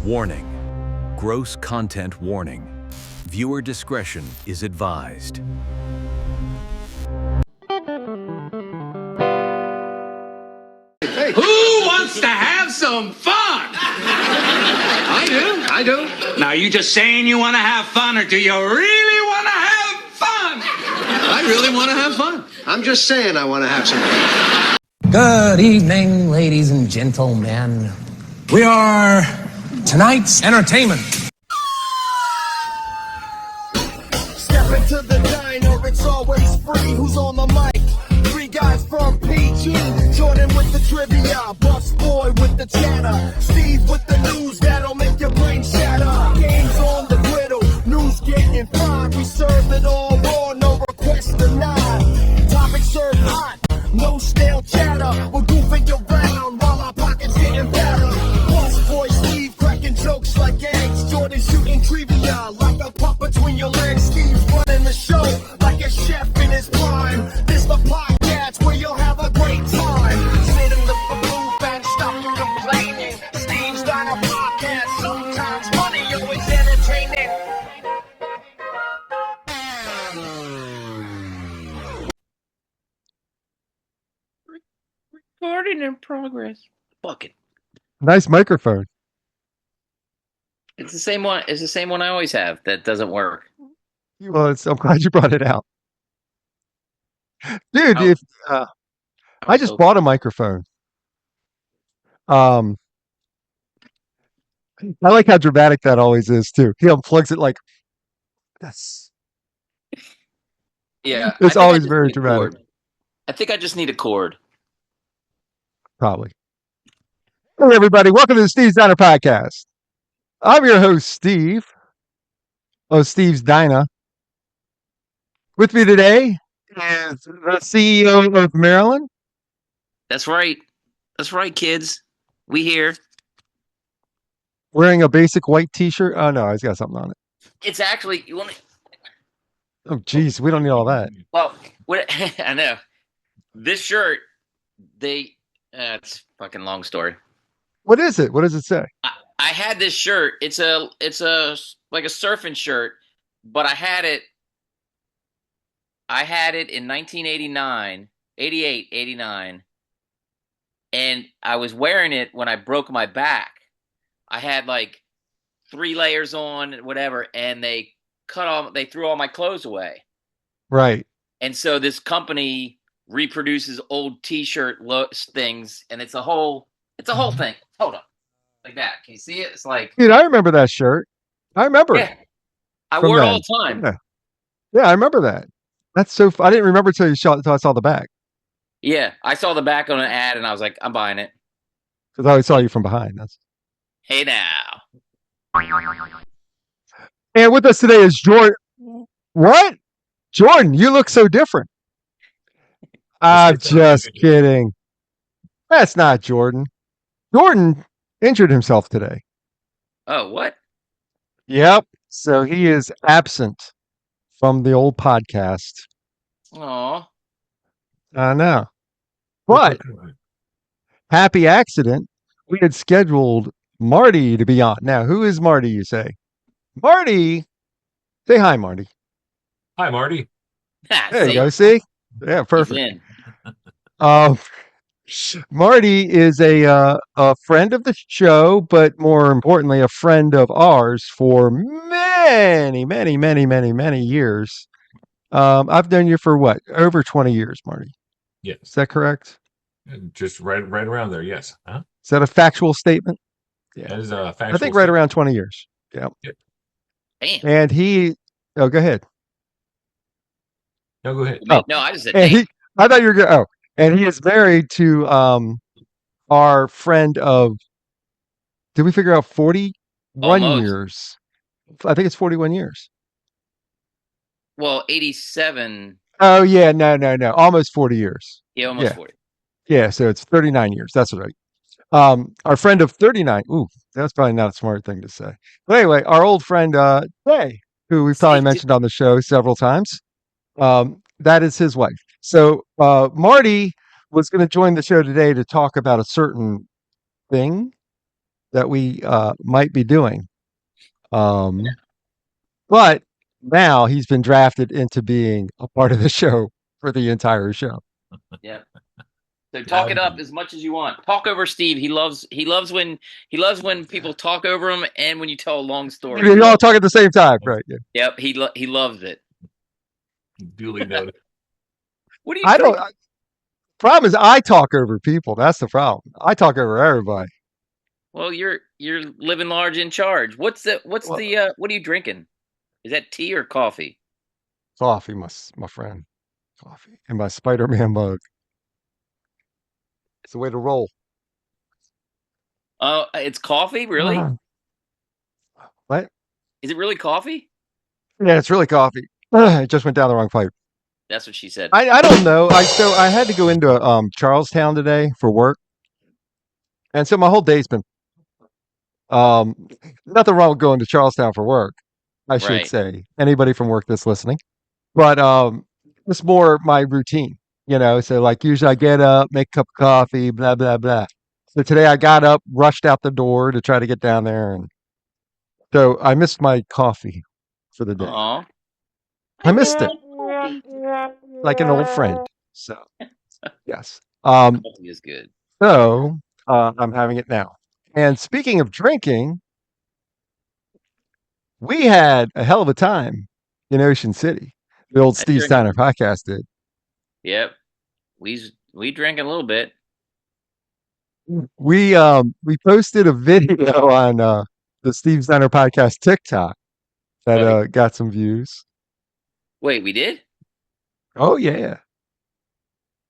Warning. Gross content warning. Viewer discretion is advised. Hey. Who wants to have some fun? I do. Now, you just saying you want to have fun, or do you really want to have fun? I really want to have fun. I'm just saying I want to have some fun. Good evening, ladies and gentlemen. We are tonight's entertainment. Step into the diner, it's always free. Who's on the mic? Three guys from PG. Jordan with the trivia, Bus Boy with the chatter, Steve with the news that'll make your brain shatter. Games on the griddle, news getting fried. We serve it all raw, no requests denied. Topics served hot, no stale chatter. We're goofing around while our pockets getting better. Bus Boy Steve cracking jokes like eggs. Jordan shooting trivia like a pup between your legs. Steve's running the show like a chef in his prime. This the podcast where you'll have a great time. Sit in the booth and stop complaining. Steve's got a podcast. Sometimes funny, always entertaining. Recording in progress. Fuck it. Nice microphone. It's the same one. It's the same one I always have that doesn't work. Well, I'm glad you brought it out, dude. I just bought a microphone. I like how dramatic that always is too. He unplugs it like this. Yeah, It's always very dramatic. I think I just need a cord. Probably. Hey, everybody. Welcome to the Steve's Diner Podcast. I'm your host, Steve. Oh, Steve's Diner. With me today is the CEO of Maryland. That's right. That's right, kids. We here. Wearing a basic white t-shirt. Oh, no, he's got something on it. It's actually you want. Oh, geez. We don't need all that. Well, what I know. This shirt, it's a fucking long story. What is it? What does it say? I had this shirt. It's a like a surfing shirt, but I had it in 1989, 88, 89. And I was wearing it when I broke my back. I had like 3 layers on, whatever, and they threw all my clothes away. Right. And so this company reproduces old t-shirt things, and it's a whole thing. Hold on. Like that. Can you see it? It's like, dude, I remember that shirt. I remember it. I wore it all the time. Yeah, I remember that. That's so I didn't remember until I saw the back. Yeah, I saw the back on an ad, and I was like, I'm buying it. Because I always saw you from behind. Hey now. And with us today is Jordan. What? Jordan, you look so different. I'm just kidding. That's not Jordan. Jordan injured himself today. Oh, what? Yep. So he is absent from the old podcast. Aw. I know. But happy accident. We had scheduled Marty to be on. Now, who is Marty, you say? Marty. Say hi, Marty. Hi, Marty. There you go. See? Yeah, perfect. He's in. Marty is a friend of the show, but more importantly, a friend of ours for many, many, many, many, many years. I've known you for what? Over 20 years, Marty. Yes. Is that correct? Just right around there. Yes. Huh? Is that a factual statement? Yeah. That is a factual I think right around 20 years. Yeah. Yep. Damn. And go ahead. No, go ahead. Oh. No, I just said And I thought you were going and he is married to our friend of, did we figure out 41 Almost. years? I think it's 41 years. Well, 87. Oh, yeah. No. Almost 40 years. Yeah, almost 40. Yeah, so it's 39 years. That's right. Our friend of 39. Ooh, that's probably not a smart thing to say. But anyway, our old friend, Jay, who we've probably mentioned on the show several times. That is his wife. So Marty was going to join the show today to talk about a certain thing. that we might be doing. But now he's been drafted into being a part of the show for the entire show. Yeah. So talk it up as much as you want. Talk over Steve. He loves when people talk over him and when you tell a long story. You all talk at the same time, right? Yeah. Yep, he loves it. Duly noted. What do you I think? don't. Problem is, I talk over people. That's the problem. I talk over everybody. Well, you're living large in charge. What are you drinking? Is that tea or coffee? Coffee, my friend. Coffee and my Spider-Man mug. It's the way to roll. Oh, it's coffee, really? What? Is it really coffee? Yeah, it's really coffee. It just went down the wrong pipe. That's what she said. I don't know. I had to go into Charlestown today for work, and so my whole day's been um nothing wrong with going to Charlestown for work. I should Right. say anybody from work that's listening, but it's more my routine. So like usually I get up, make a cup of coffee, blah blah blah. So today I got up, rushed out the door to try to get down there, and so I missed my coffee for the day. Aw. I missed it like an old friend. So yes. Coffee is good. So I'm having it now. And speaking of drinking, we had a hell of a time in Ocean City. The old I Steve sure Steiner did. podcast did. Yep. We drank a little bit. We posted a video on the Steve Steiner podcast TikTok that Oh, got some views. wait, we did? Oh yeah.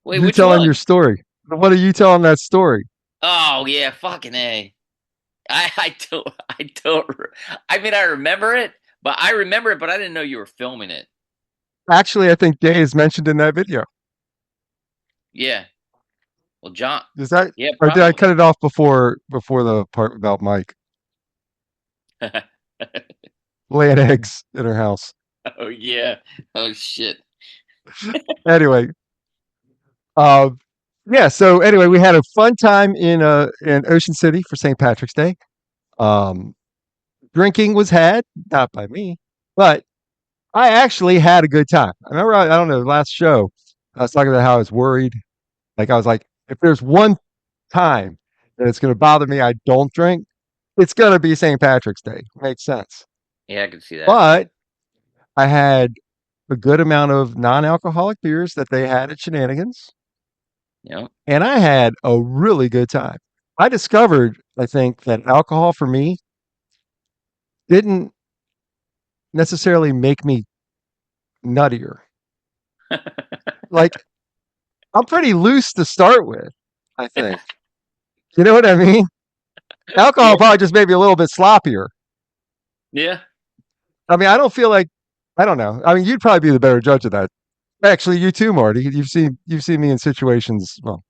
Wait, You which telling your one? story. What are you telling that story? Oh yeah, fucking A. I mean I remember it, but I didn't know you were filming it. Actually, I think Day is mentioned in that video. Yeah. Well, John. Is that Yeah, or did I probably. cut it off before the part about Mike laying eggs in her house? Oh yeah. Oh shit. Anyway, uh, yeah. So anyway, we had a fun time in Ocean City for St. Patrick's Day. Um, Drinking was had, not by me, but I actually had a good time. I remember, I don't know, last show, I was talking about how I was worried. Like, I was like, if there's one time that it's going to bother me, I don't drink, it's going to be St. Patrick's Day. Makes sense. Yeah, I can see that. But I had a good amount of non alcoholic beers that they had at Shenanigans, Yeah. and I had a really good time. I discovered, I think, that alcohol for me didn't necessarily make me nuttier. Like, I'm pretty loose to start with, I think. You know what I mean? Alcohol Yeah. probably just made me a little bit sloppier. Yeah. I mean, I don't feel like I don't know. I mean, you'd probably be the better judge of that. Actually, you too, Marty. You've seen me in situations. Well,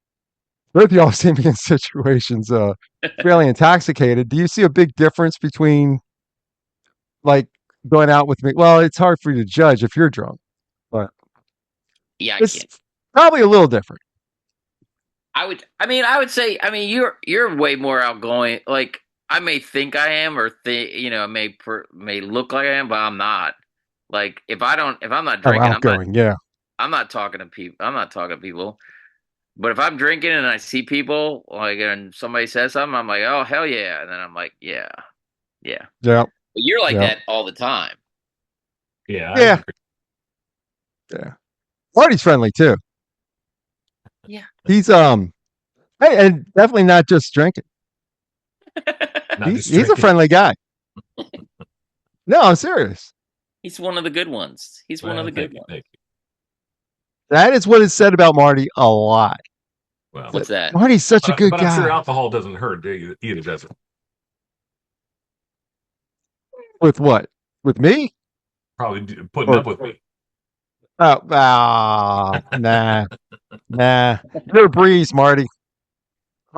both of y'all have seen me in situations fairly intoxicated. Do you see a big difference between like going out with me? Well, it's hard for you to judge if you're drunk, but Yeah, I it's can't. probably a little different. I would say, you're way more outgoing. Like, I may think I am, or may look like I am, but I'm not. Like, if I'm not Oh, drinking, outgoing, yeah. I'm not talking to people. I'm not talking to people. But if I'm drinking and I see people, like, and somebody says something, I'm like, oh hell yeah, and then I'm like, yeah, yeah. Yeah, But you're like yeah, that all the time. Yeah, I yeah, agree. yeah. Marty's friendly too. Yeah. He's and definitely not just drinking. Not just He's a drinking. friendly guy. No, I'm serious. He's one of the good ones. He's one of Well, the good thank you, ones. thank you. That is what is said about Marty a lot. Well, What's that? Marty's such a good but I'm sure guy. alcohol doesn't hurt either, does it? With what? With me? Probably putting Or up with me. nah, nah. No breeze, Marty.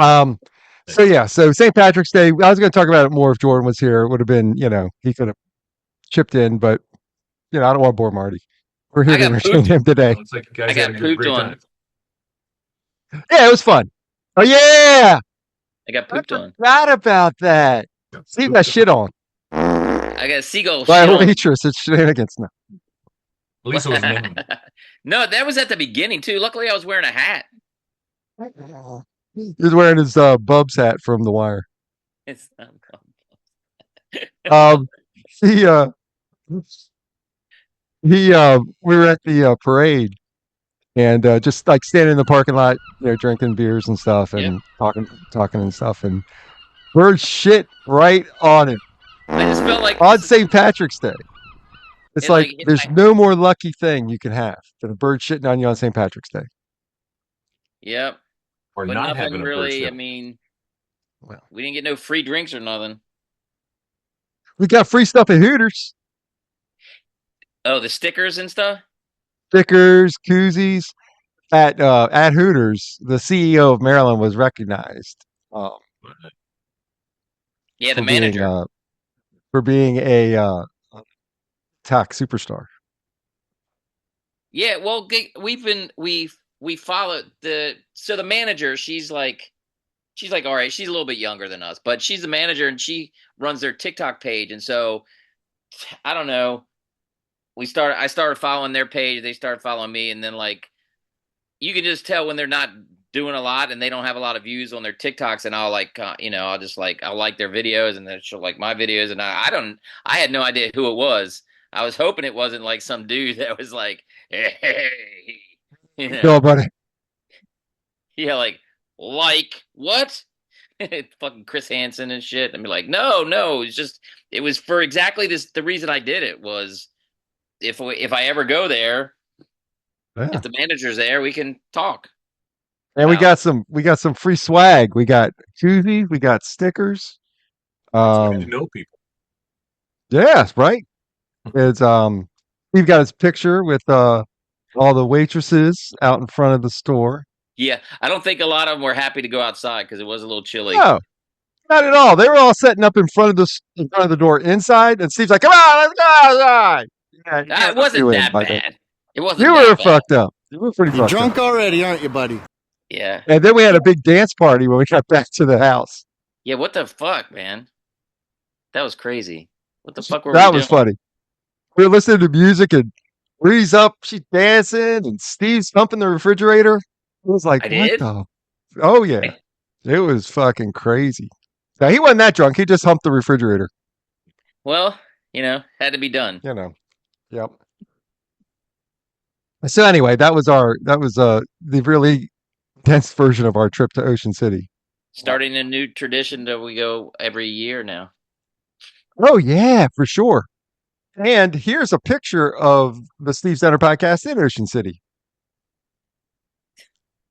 So yeah, so St. Patrick's Day. I was going to talk about it more if Jordan was here. It would have been, he could have chipped in, but I don't want to bore Marty. We're here I to got entertain pooped. him today. Looks like you I guys had got a pooped great on. time. Yeah, it was fun. Oh yeah, I got I pooped on. forgot about that. Steve got shit on I got a seagull by shit a on. waitress at Shenanigans. No. At least it was named. No, that was at the beginning too. Luckily, I was wearing a hat. He's wearing his Bubs hat from The Wire. It's Um, he we were at the parade and just like standing in the parking lot, drinking beers and stuff and talking and stuff, and bird shit right on it I just felt like on St. Patrick's Day. It's it like like hit there's my. no more lucky thing you can have than a bird shitting on you on St. Patrick's Day. Yep, Or but not nothing having a bird really. shit. I mean, Well, we didn't get no free drinks or nothing. we got free stuff at Hooters, Oh, the stickers and stuff. stickers, koozies. At Hooters, the CEO of Maryland was recognized um, Yeah, the for being manager. a tax superstar. Yeah, well, we followed the manager. She's like all right. She's a little bit younger than us, but she's the manager and she runs their TikTok page. And so I don't know. I started following their page. They started following me, and then like you can just tell when they're not doing a lot and they don't have a lot of views on their TikToks. And I'll like I'll just like I'll like their videos, and then she'll like my videos. And I had no idea who it was. I was hoping it wasn't like some dude that was like, hey, No, buddy. yeah, like what? Fucking Chris Hansen and shit. And be like, no, it was for exactly this. The reason I did it was if I ever go there, Yeah. if the manager's there, we can talk. And we Wow. got some free swag. We got koozies, we got stickers. It's good to Um, know people. yeah, right. It's we've got his picture with all the waitresses out in front of the store. Yeah, I don't think a lot of them were happy to go outside because it was a little chilly. No, not at all. They were all setting up in front of the door inside, and Steve's like, "Come on, let's go outside." Yeah, you It guys were wasn't doing that by then. bad. It wasn't You that were bad. fucked up. You were pretty You're fucked drunk up. already, aren't you, buddy? Yeah. And then we had a big dance party when we got back to the house. Yeah, what the fuck, man? That was crazy. What the fuck were we That doing? was funny. We were listening to music and Bree's up, she's dancing, and Steve's thumping the refrigerator. It was like, I what did? the? Oh, yeah. It was fucking crazy. Now, he wasn't that drunk. He just humped the refrigerator. Well, had to be done. Yep. So anyway, that was the really dense version of our trip to Ocean City. Starting a new tradition that we go every year now. Oh, yeah, for sure. And here's a picture of the Steve Center podcast in Ocean City.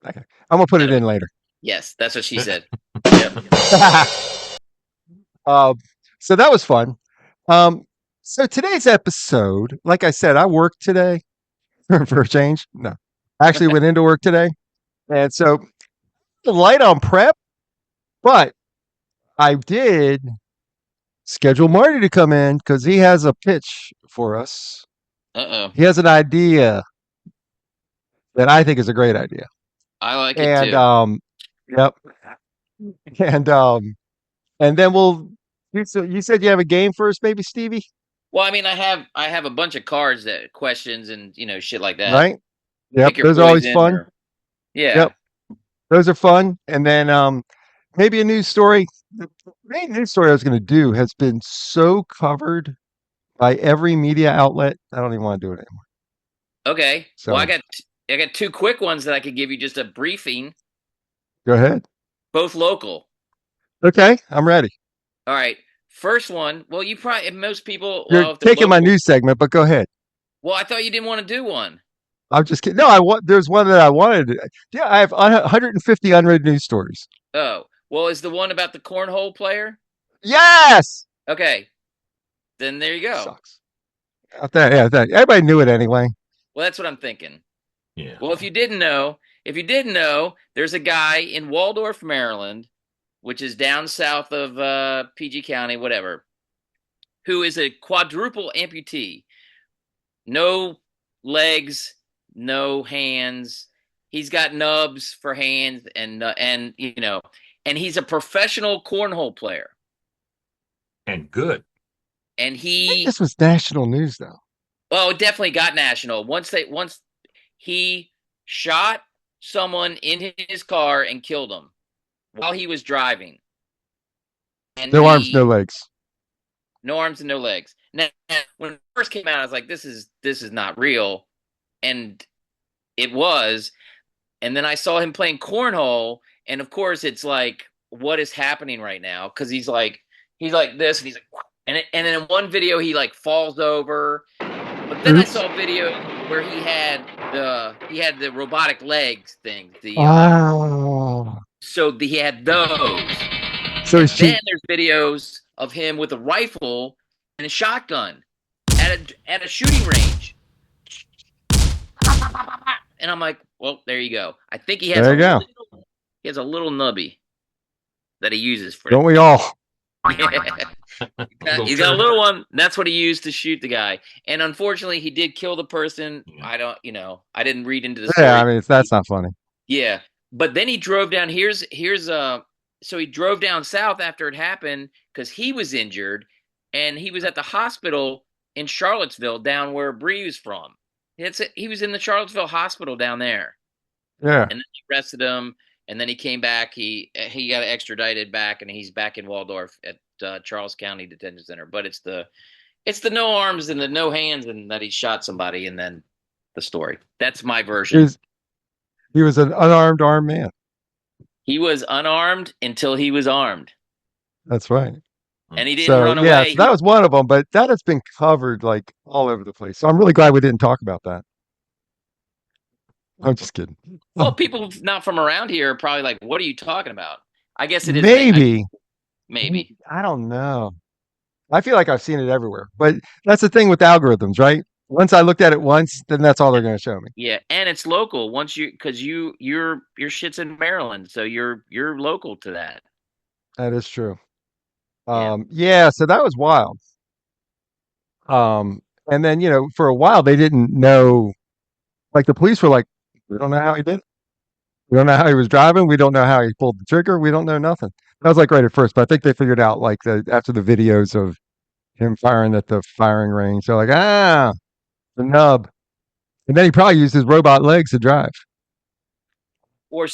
Okay. I'm going to put it in later. Yes, that's what she said. Yep. So that was fun. So today's episode, like I said, I worked today for a change. No, I actually went into work today. And so light on prep, but I did schedule Marty to come in because he has a pitch for us. Uh-oh. He has an idea that I think is a great idea. I like it too. Yep. And then you said you have a game for us, maybe, Stevie? Well, I mean, I have a bunch of cards that questions and shit like that. Right? Yep. Pick your Those are always poison fun. or- yeah. Yep. Those are fun. And then maybe a news story. The main news story I was going to do has been so covered by every media outlet. I don't even want to do it anymore. Okay. So Well, I got two quick ones that I could give you just a briefing. go ahead. Both local. Okay, I'm ready. All right. First one. Well, you probably most people. You're Well, if they're taking my local- news segment, but go ahead. Well, I thought you didn't want to do one. I'm just kidding. No, there's one that I wanted. Yeah, I have 150 unread news stories. Oh, well, is the one about the cornhole player? Yes. Okay. Then there you go. Sucks. Everybody knew it anyway. Well, that's what I'm thinking. Yeah. Well, if you didn't know, there's a guy in Waldorf, Maryland, which is down south of PG County, whatever, who is a quadruple amputee. No legs, no hands. He's got nubs for hands, and and he's a professional cornhole player. And good. And This was national news, though. it definitely got national. Once he shot someone in his car and killed him while he was driving. And No arms, no legs. No arms and no legs. Now, when it first came out, I was like, this is not real. And it was. And then I saw him playing cornhole. And of course, it's like, what is happening right now? Because he's like this, and he's like, and then in one video he like falls over. But then I saw a video where he had the robotic legs thing. So he had those. So he's cheating. Then there's videos of him with a rifle and a shotgun at a shooting range. And I'm like, well, there you go. I think he has he has a little nubby that he uses for. Don't we all? He's got a little one. That's what he used to shoot the guy. And unfortunately, he did kill the person. I didn't read into the story. Yeah, I mean, that's not funny. Yeah, but then he drove down. So he drove down south after it happened because he was injured, and he was at the hospital in Charlottesville, down where Bree was from. He was in the Charlottesville hospital down there. Yeah. And then they arrested him, and then he came back. He got extradited back, and he's back in Waldorf at Charles County Detention Center. But it's the no arms and the no hands, and that he shot somebody, and then the story. That's my version. He was an unarmed armed man. He was unarmed until he was armed. That's right. And he didn't run away. Yeah, so that was one of them, but that has been covered like all over the place. So I'm really glad we didn't talk about that. I'm just kidding. Well, people not from around here are probably like, what are you talking about? I guess it is. Maybe. I don't know. I feel like I've seen it everywhere. But that's the thing with algorithms, right? Once I looked at it once, then that's all they're going to show me. Yeah, and it's local. Once because your shit's in Maryland, so you're local to that. That is true. Yeah, so that was wild. And then for a while they didn't know. Like the police were like, we don't know how he did it. We don't know how he was driving. We don't know how he pulled the trigger. We don't know nothing. That was like right at first, but I think they figured out like after the videos of him firing at the firing range. They're like, the nub. And then he probably used his robot legs to drive. Or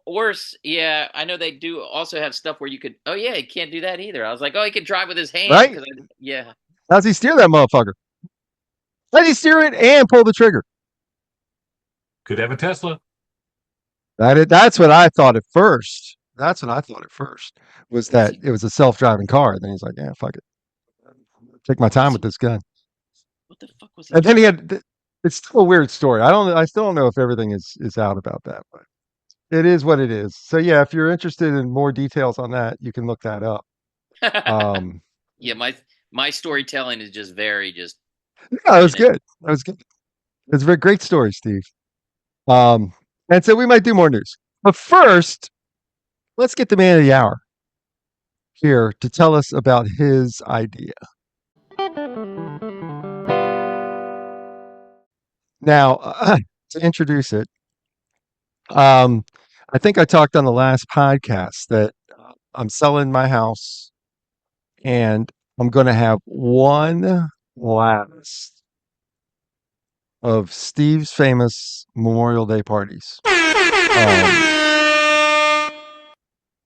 worse, yeah, I know they do also have stuff where you could. Oh yeah, he can't do that either. I was like, he could drive with his hands. Right? Yeah. How's he steer that motherfucker? How'd he steer it and pull the trigger? Could have a Tesla. That's what I thought at first. Was that it was a self-driving car. And then he's like, yeah, fuck it. Take my time with this gun. What the fuck was he? And then he had. It's still a weird story. I still don't know if everything is out about that, but it is what it is. So yeah, if you're interested in more details on that, you can look that up. Yeah, my storytelling is just very just. Yeah, that was good. It's a very great story, Steve. And so we might do more news, but first, let's get the man of the hour here to tell us about his idea. Now, to introduce it, I think I talked on the last podcast that I'm selling my house and I'm going to have one last of Steve's famous Memorial Day parties.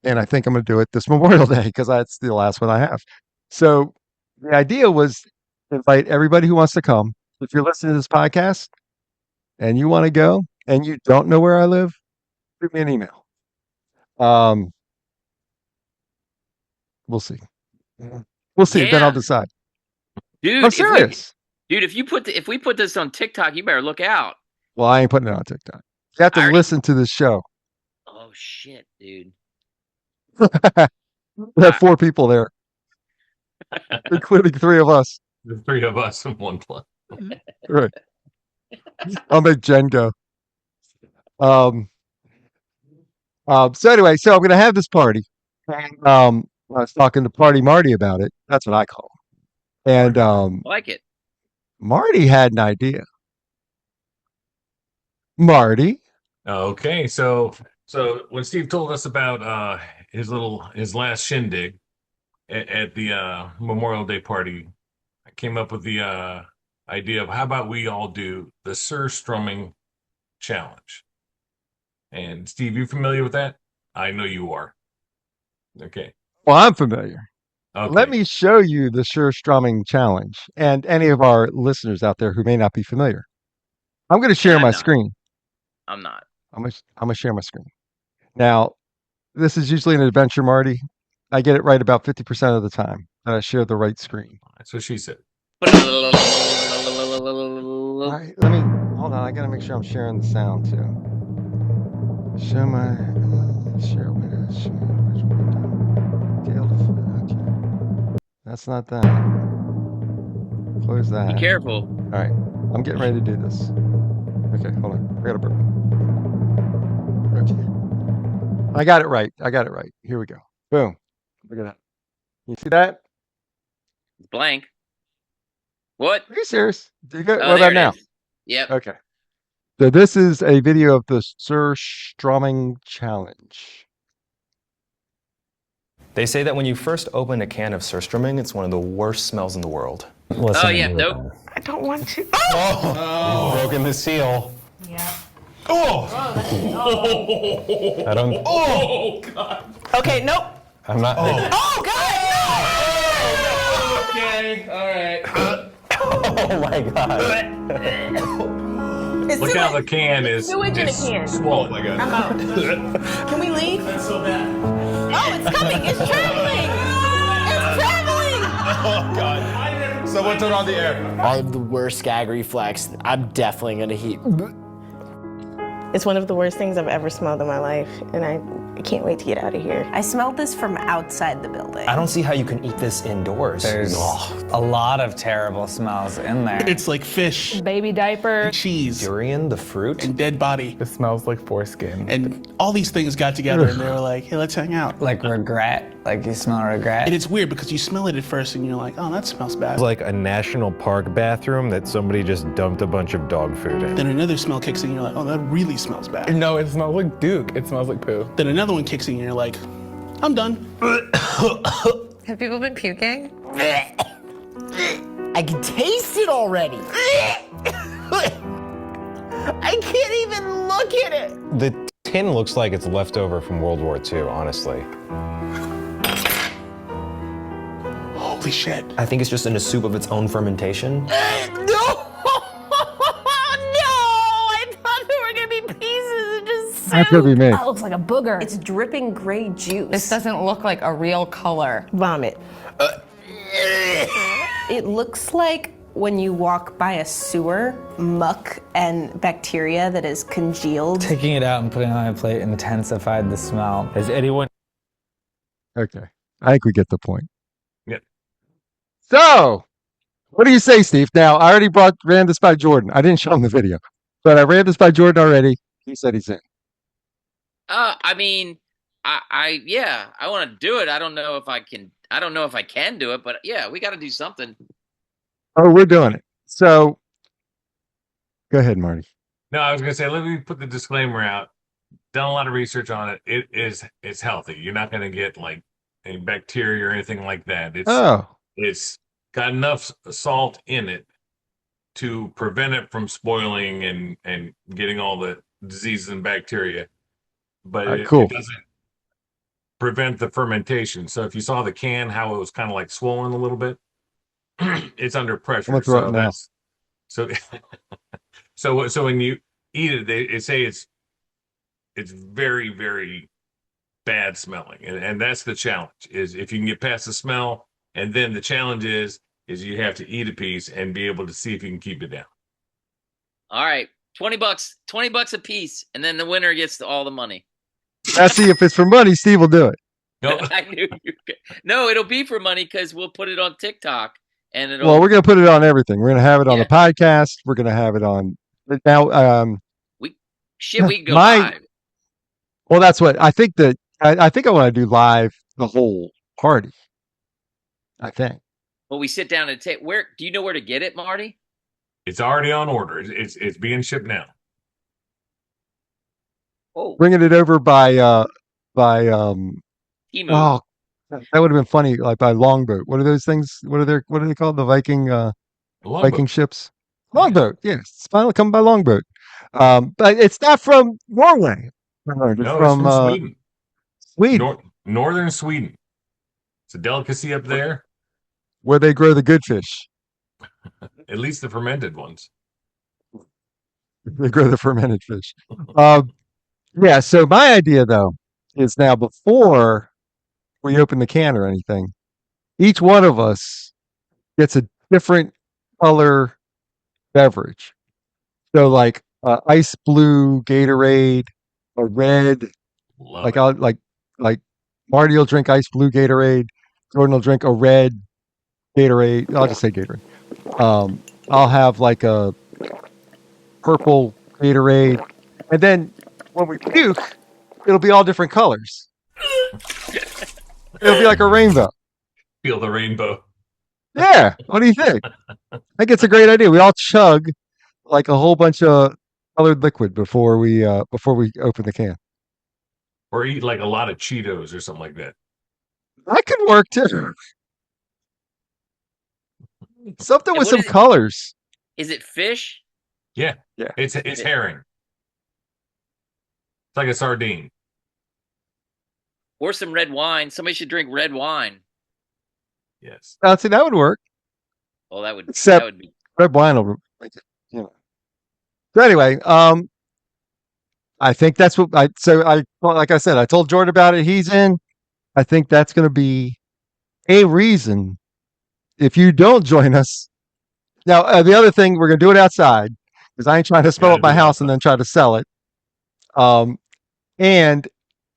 And I think I'm going to do it this Memorial Day because that's the last one I have. So the idea was invite everybody who wants to come. If you're listening to this podcast, and you want to go and you don't know where I live, shoot me an email. We'll see. Yeah. Then I'll decide. Dude, I'm serious. If we put this on TikTok, you better look out. Well, I ain't putting it on TikTok. You have to listen to the show. Oh shit, dude. We have 4 people there, including 3 of us. The 3 of us in one place. Right. I'll make Jen go. So anyway, so I'm going to have this party. I was talking to Party Marty about it. That's what I call him. And I like it. Marty had an idea. Marty. Okay, so when Steve told us about his last shindig at the Memorial Day party, I came up with the idea of how about we all do the surstrumming challenge. And Steve, you familiar with that? I know you are. Okay. Well, I'm familiar. Okay. Let me show you the Sure Strumming Challenge and any of our listeners out there who may not be familiar. I'm going to share I'm my not. screen. I'm not. I'm going to share my screen. Now, this is usually an adventure, Marty. I get it right about 50% of the time that I share the right screen. That's what she said. All right, let me hold on. I got to make sure I'm sharing the sound too. Show my share window. Share visual window. Okay, that's not that. Close that. Be careful. All right, I'm getting ready to do this. Okay, hold on. I got a burp. Okay, I got it right. Here we go. Boom. Look at that. You see that? Blank. What? Are you serious? Do you go, Oh, what there about it now? is. Yep. Okay. So this is a video of the Sir Strumming Challenge. They say that when you first open a can of surströmming, it's one of the worst smells in the world. Oh yeah. Nope. I don't want to. Oh! You've broken the seal. Yeah. Oh! I don't. Oh God! Okay, nope. I'm not. Oh, God! Okay. All right. Oh my God. It's Look how the can is sewage in a can. swollen. Oh my God. I'm out. Can we leave? That's so bad. Oh, it's coming. It's traveling. It's traveling. Oh God. Someone turn on the air. I have the worst gag reflex. I'm definitely gonna heat. It's one of the worst things I've ever smelled in my life, and I can't wait to get out of here. I smelled this from outside the building. I don't see how you can eat this indoors. There's a lot of terrible smells in there. It's like fish, Baby diaper. cheese, Durian, the fruit. and dead body. It smells like foreskin. And all these things got together and they were like, hey, let's hang out. Like regret. Like you smell regret. And it's weird because you smell it at first and you're like, oh, that smells bad. It's like a national park bathroom that somebody just dumped a bunch of dog food in. Then another smell kicks in and you're like, oh, that really smells bad. No, it smells like Duke. It smells like poo. Then another one kicks in and you're like, I'm done. Have people been puking? I can taste it already. I can't even look at it. The tin looks like it's left over from World War II, honestly. Holy shit. I think it's just in a soup of its own fermentation. No! I thought there were gonna be pieces and just That could be me. That looks like a booger. It's dripping gray juice. This doesn't look like a real color. Vomit. It looks like when you walk by a sewer, muck and bacteria that is congealed. Taking it out and putting it on a plate intensified the smell. Has anyone? Okay. I think we get the point. Yep. So, what do you say, Steve? Now, I already ran this by Jordan. I didn't show him the video, but I ran this by Jordan already. He said he's in. I mean, I want to do it. I don't know if I can do it, but yeah, we got to do something. Oh, we're doing it. So, go ahead, Marty. No, I was gonna say, let me put the disclaimer out. Done a lot of research on it. It's healthy. You're not gonna get like any bacteria or anything like that. It's got enough salt in it to prevent it from spoiling and getting all the diseases and bacteria. But it doesn't prevent the fermentation. So if you saw the can, how it was kind of like swollen a little bit, it's under pressure. I'm gonna throw it now. So when you eat it, they say it's very, very bad smelling, and that's the challenge. Is if you can get past the smell, and then the challenge is you have to eat a piece and be able to see if you can keep it down. All right, $20 a piece, and then the winner gets all the money. I see if it's for money, Steve will do it. No, I knew you could. No, it'll be for money because we'll put it on TikTok, and it'll. Well, we're going to put it on everything. We're going to have it on the podcast. We're going to have it on now. We can go live. Well, that's what I think. I think I want to do live the whole party. I think. Well, we sit down and take. Where do you know where to get it, Marty? it's already on order. It's being shipped now. Oh, Bringing it over by Emu. Oh, that would have been funny, like by longboat. What are those things? What are they called? The Viking Viking ships? Longboat, yes. It's finally coming by longboat. But it's not from Norway. It's No, it's from from Sweden. Sweden. Northern Sweden. It's a delicacy up there. Where they grow the good fish. At least the fermented ones. They grow the fermented fish. Yeah, so my idea though is now before we open the can or anything, each one of us gets a different color beverage. So like ice blue Gatorade, a red, Love I'll like Marty will drink ice blue Gatorade, Jordan will drink a red Gatorade. I'll just say Gatorade. I'll have like a purple Gatorade, and then when we puke, it'll be all different colors. It'll be like a rainbow. Feel the rainbow. Yeah. What do you think? I think it's a great idea. We all chug like a whole bunch of colored liquid before we open the can. Or eat like a lot of Cheetos or something like that. That could work too. Something And with what some is it? colors. Is it fish? Yeah. Yeah. It's herring. It's like a sardine. Or some red wine. Somebody should drink red wine. Yes. I'd say that would work. Well, that would Except be red wine will make it, you know. So anyway, I think that's what like I said, I told Jordan about it. He's in. I think that's going to be a reason if you don't join us. Now, the other thing, we're going to do it outside because I ain't trying to smell up my house and then try to sell it. And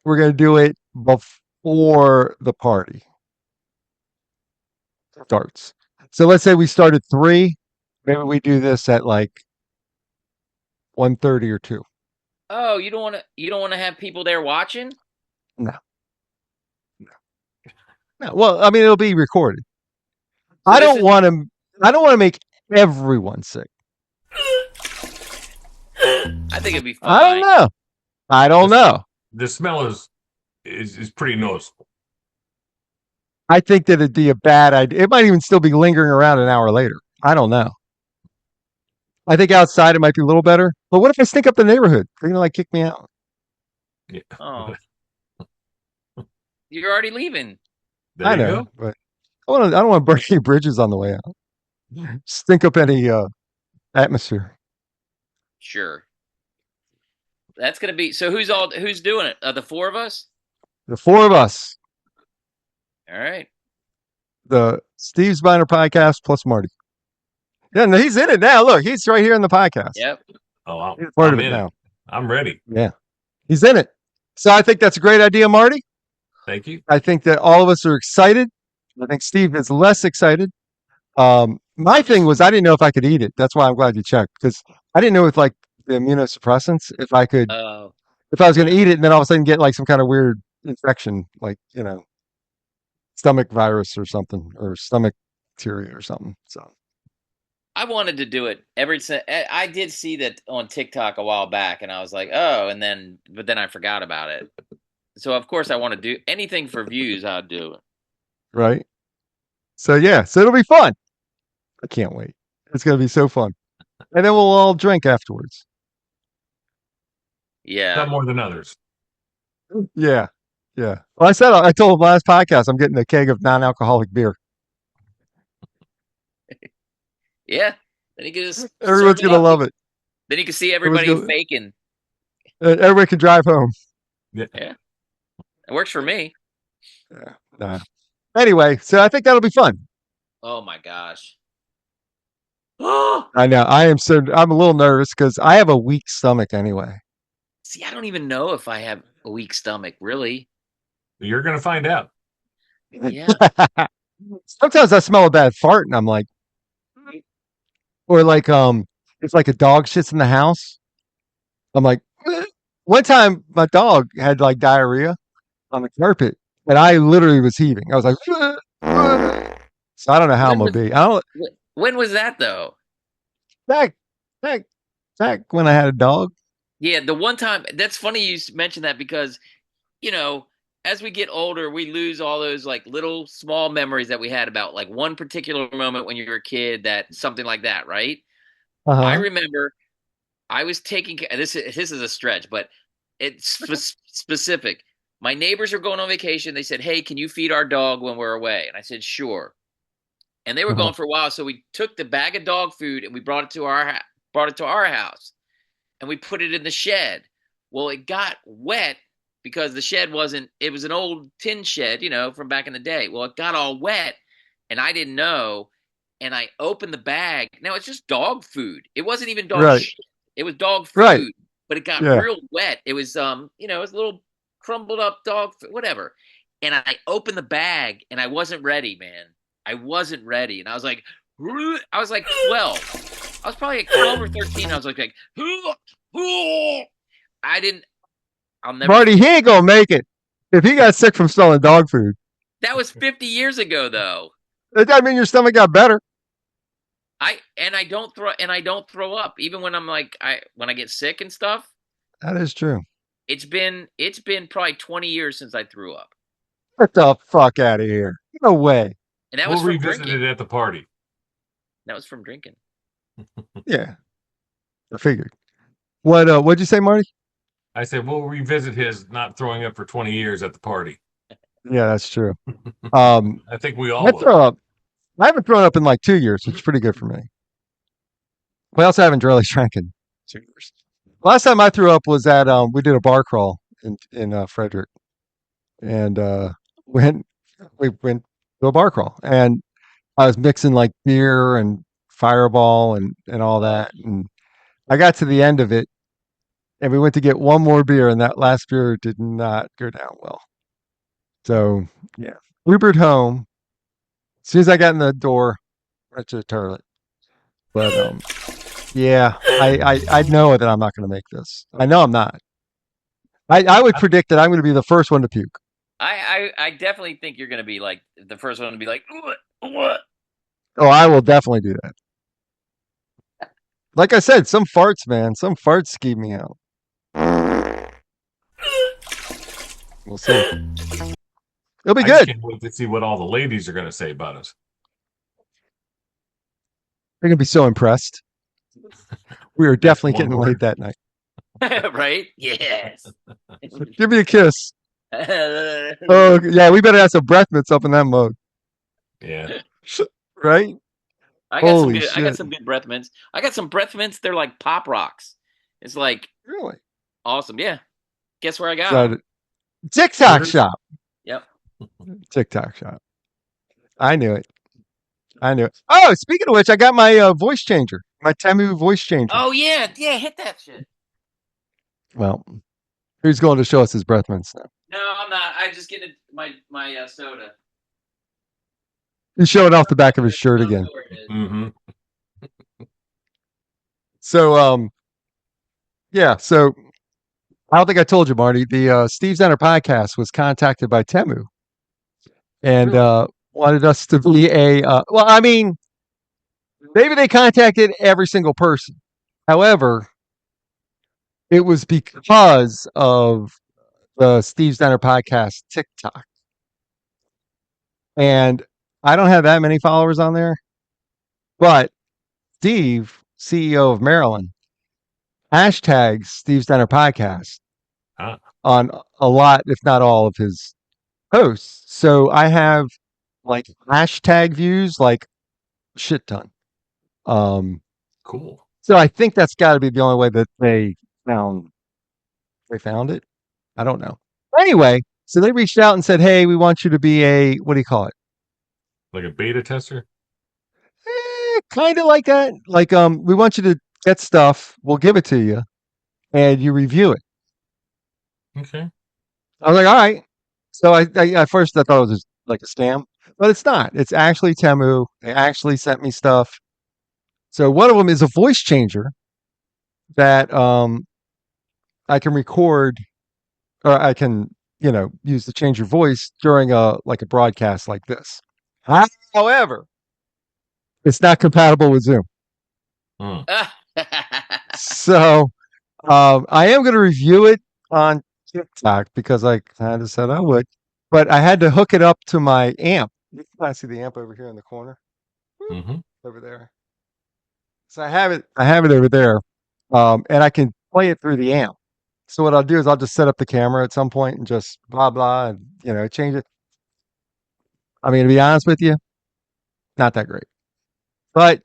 we're going to do it before the party starts. So let's say we start at 3. Maybe we do this at like 1:30 or 2. Oh, you don't want to have people there watching? No. Well, I mean, it'll be recorded. So I don't want to make everyone sick. I think it'd be fine. I don't know. The smell is pretty noticeable. I think that it'd be a bad idea. It might even still be lingering around an hour later. I don't know. I think outside it might be a little better. But what if I stink up the neighborhood? They're gonna kick me out. Yeah. Oh. You're already leaving. There I you know, go. but I don't want to burn any bridges on the way out. Stink up any atmosphere. Sure. That's gonna be so. Who's doing it? The 4 of us. The 4 of us. All right. The Steve's Biner podcast plus Marty. Yeah, no, he's in it now. Look, he's right here in the podcast. Yep. Oh, He's part I'm of it in now. I'm ready. Yeah, he's in it. So I think that's a great idea, Marty. Thank you. I think that all of us are excited. I think Steve is less excited. My thing was I didn't know if I could eat it. That's why I'm glad you checked because I didn't know with like the immunosuppressants if I could if I was going to eat it and then all of a sudden get like some kind of weird infection, like stomach virus or something or stomach bacteria or something. So I wanted to do it I did see that on TikTok a while back, and I was like, oh, but then I forgot about it. So of course I want to do anything for views. I'll do it. right. So yeah, so it'll be fun. I can't wait. It's going to be so fun, and then we'll all drink afterwards. Yeah. Some more than others. Yeah, yeah. Well, I told last podcast I'm getting a keg of non-alcoholic beer. Yeah. Then you can just Everyone's serve gonna love it. Then you can see everybody faking. Everybody can drive home. Yeah. It works for me. Yeah. Nah. Anyway, so I think that'll be fun. Oh my gosh. I know. I'm a little nervous because I have a weak stomach anyway. See, I don't even know if I have a weak stomach, really. You're gonna find out. Yeah. Sometimes I smell a bad fart and I'm like, or like it's like a dog shits in the house. I'm like, one time my dog had like diarrhea on the carpet and I literally was heaving. I was like, so I don't know how I'm gonna be. When was that though? Back when I had a dog. Yeah, the one time. That's funny you mentioned that because, as we get older, we lose all those like little small memories that we had about like one particular moment when you were a kid, that something like that, right? I remember I was taking this is a stretch, but it's specific. My neighbors are going on vacation. They said, "Hey, can you feed our dog when we're away?" And I said, "Sure." And they were gone for a while, so we took the bag of dog food and we brought it to our house, and we put it in the shed. Well, it got wet because the shed wasn't. It was an old tin shed, from back in the day. Well, it got all wet, and I didn't know. And I opened the bag. Now it's just dog food. It wasn't even dog shit. It was dog food, but it got real wet. It was it was a little crumbled up dog food, whatever. And I opened the bag, and I wasn't ready, man. I wasn't ready, and I was like 12. I was probably like 12 or 13. I was like, I didn't. I'll never. Marty, he ain't gonna make it if he got sick from smelling dog food. That was 50 years ago, though. That doesn't mean your stomach got better. I don't throw up even when I'm like when I get sick and stuff. That is true. It's been probably 20 years since I threw up. Get the fuck out of here! No way. And that was from revisited drinking. It at the party. That was from drinking. Yeah, I figured. What'd you say, Marty? I said we'll revisit his not throwing up for 20 years at the party. Yeah, that's true. I think we all throw up. I haven't thrown up in like 2 years, which is pretty good for me. I also haven't really drank in 2 years. Last time I threw up was at we did a bar crawl in Frederick, and we went to a bar crawl, and I was mixing like beer and Fireball and all that, and I got to the end of it, and we went to get one more beer, and that last beer did not go down well. So yeah, Ubered home. As soon as I got in the door, right to the toilet. But yeah, I know that I'm not going to make this. I know I'm not. I would predict that I'm going to be the first one to puke. I definitely think you're going to be like the first one to be like, what? Oh, I will definitely do that. Like I said, some farts, man. Some farts skeeve me out. We'll see. It'll be good. I can't wait to see what all the ladies are going to say about us. They're going to be so impressed. We were definitely getting laid that night. Right? Yes. Give me a kiss. Oh, yeah, we better have some breath mints up in that mug. Yeah. Right? I got some good breath mints. I got some breath mints. They're like Pop Rocks. It's like really awesome. Yeah. Guess where I got them? TikTok shop. Yep. TikTok shop. I knew it. Oh, speaking of which, I got my voice changer, my Temu voice changer. Oh yeah, hit that shit. Well, who's going to show us his breath mints now? No, I'm not. I just get my soda. He's showing off the back of his shirt again. Mm-hmm. So, yeah. So, I don't think I told you, Marty. The Steve Zenner podcast was contacted by Temu, and wanted us to be a. Well, I mean, maybe they contacted every single person. However, it was because of the Steve Zenner podcast TikTok, and I don't have that many followers on there, but Steve, CEO of Maryland, hashtags Steve Zenner podcast on a lot, if not all, of his posts. So I have like hashtag views, like shit ton. Cool. So I think that's got to be the only way that they found it. I don't know. Anyway, so they reached out and said, "Hey, we want you to be a what do you call it? Like a beta tester? Kind of like that. Like we want you to get stuff. We'll give it to you, and you review it." Okay. I was like, all right. So I at first I thought it was just like a scam, but it's not. It's actually Temu. They actually sent me stuff. So one of them is a voice changer that I can record, or I can use to change your voice during a broadcast like this. However, it's not compatible with Zoom. So I am going to review it on TikTok because I kind of said I would. but I had to hook it up to my amp. I see the amp over here in the corner, over there. So I have it over there, and I can play it through the amp. So what I'll do is I'll just set up the camera at some point and just blah blah, and change it. I mean, to be honest with you, not that great, but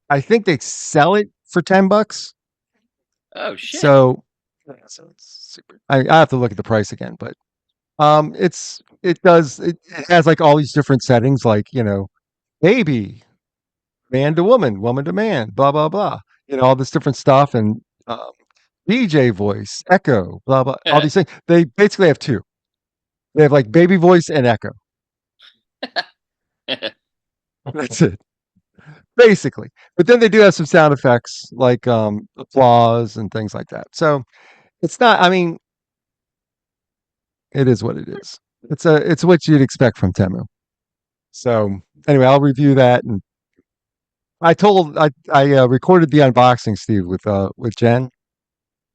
I think they sell it for $10. Oh shit! So it's super. I have to look at the price again, but it has like all these different settings, like baby, man to woman, woman to man, blah blah blah. All this different stuff, and DJ voice, echo, blah blah, all these things. They basically have two. They have like baby voice and echo. That's it, basically. But then they do have some sound effects like applause and things like that. So it's not. I mean, it is what it is. It's what you'd expect from Temu. So anyway, I'll review that, and I recorded the unboxing, Steve, with Jen.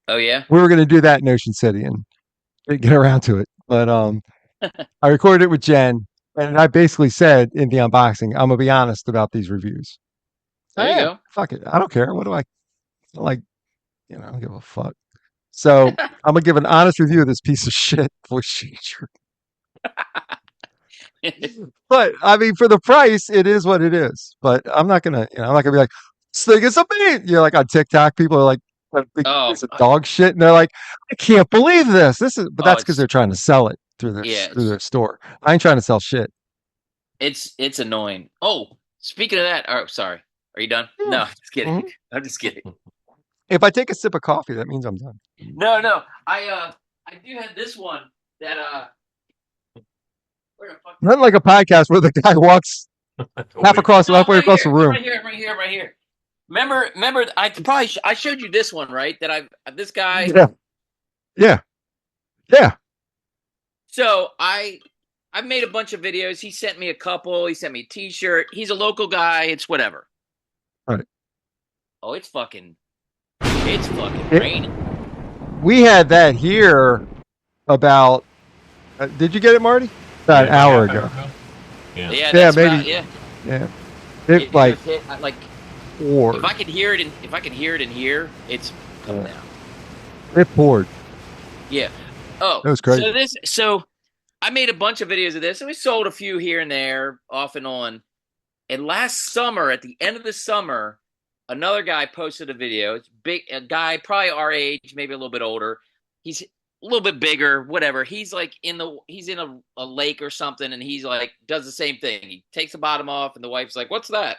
Oh yeah. We were going to do that in Ocean City and didn't get around to it, but I recorded it with Jen, and I basically said in the unboxing, I'm gonna be honest about these reviews. There you go. Fuck it, I don't care. What do I like? I don't give a fuck. So I'm gonna give an honest review of this piece of shit voice changer. But I mean, for the price, it is what it is. But I'm not gonna be like, this thing is amazing. Like on TikTok, people are like, a big piece of dog shit, and they're like, I can't believe this. But that's because they're trying to sell it through their store. I ain't trying to sell shit. It's annoying. Oh, speaking of that, sorry. Are you done? No, I'm just kidding. Mm-hmm. I'm just kidding. If I take a sip of coffee, that means I'm done. No. I do have this one that where the fuck? Not like a podcast where the guy walks halfway across the room. Right here. Remember, I showed you this one, right? That this guy. Yeah. So I've made a bunch of videos. He sent me a couple. He sent me a T-shirt. He's a local guy. It's whatever. Right. Oh, it's fucking raining. We had that here about. Did you get it, Marty? About an hour ago. Yeah, that's maybe. Yeah. It like. Poured. If I could hear it in here, it's coming down. It poured. Yeah. Oh, that was crazy. So I made a bunch of videos of this, and we sold a few here and there, off and on. And last summer, at the end of the summer, another guy posted a video. It's a guy, probably our age, maybe a little bit older. He's a little bit bigger, whatever. He's like in a lake or something, and he's like does the same thing. He takes the bottom off, and the wife's like, "What's that?"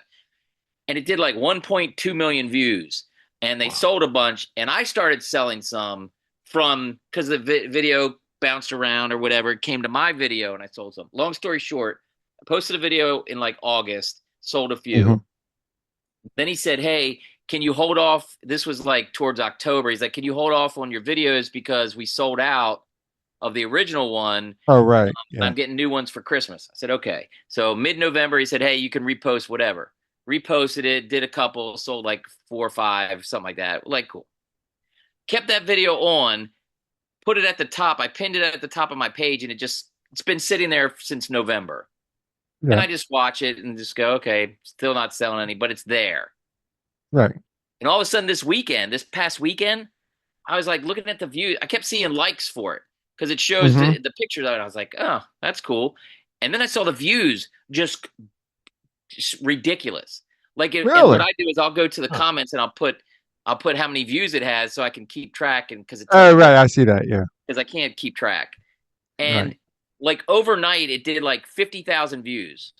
And it did like 1.2 million views, and they sold a bunch. And I started selling some because the video bounced around or whatever. It came to my video, and I sold some. Long story short, I posted a video in like August, sold a few. Mm-hmm. Then he said, "Hey, can you hold off?" This was like towards October. He's like, "Can you hold off on your videos because we sold out of the original one? Oh, right. Yeah. I'm getting new ones for Christmas." I said, "Okay." So mid-November, he said, "Hey, you can repost whatever." Reposted it, did a couple, sold like 4 or 5, something like that. Like, cool. Kept that video on, put it at the top. I pinned it at the top of my page, and it's been sitting there since November. Yeah. And I just watch it and just go, okay, still not selling any, but it's there. Right. And all of a sudden this past weekend, I was like looking at the views. I kept seeing likes for it because it shows the pictures of it. I was like, oh, that's cool. And then I saw the views just ridiculous. Like, and what I do is I'll go to the comments and I'll put how many views it has so I can keep track, and because it's right, I see that, yeah, because I can't keep track. And like overnight it did like 50,000 views.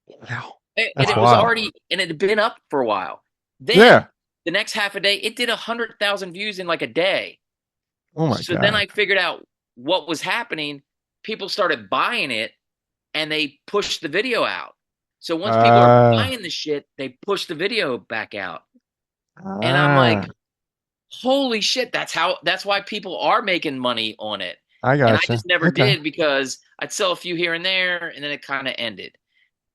Wow. And it was already, and it had been up for a while. Then the next half a day it did 100,000 views in like a day. Oh my god. So then I figured out what was happening. People started buying it and they pushed the video out. So once people are buying the shit, they push the video back out. And I'm like, holy shit, that's why people are making money on it. I got And I just never did because I'd sell a few here and there, and then it kind of ended.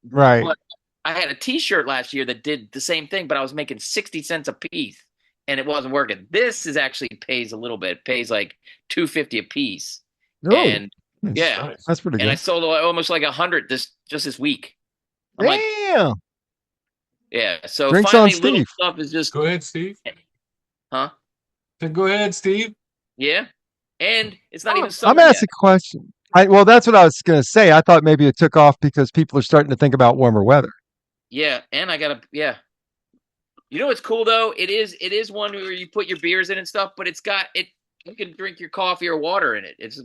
Right. But I had a T-shirt last year that did the same thing, but I was making 60 cents a piece, and it wasn't working. This is actually pays a little bit. It pays like $2.50 a piece. Oh, and Yeah, Nice. That's pretty good. And I sold almost like 100 this week. I'm Damn. Yeah. So Drinks finally, on little Steve. stuff is just. Go ahead, Steve. Huh? Go ahead, Steve. Yeah. And it's not even I'm summer asking yet. a question. Well, that's what I was going to say. I thought maybe it took off because people are starting to think about warmer weather. Yeah, and I gotta. Yeah. You know what's cool though? It is one where you put your beers in and stuff, but it's got it. You can drink your coffee or water in it. It's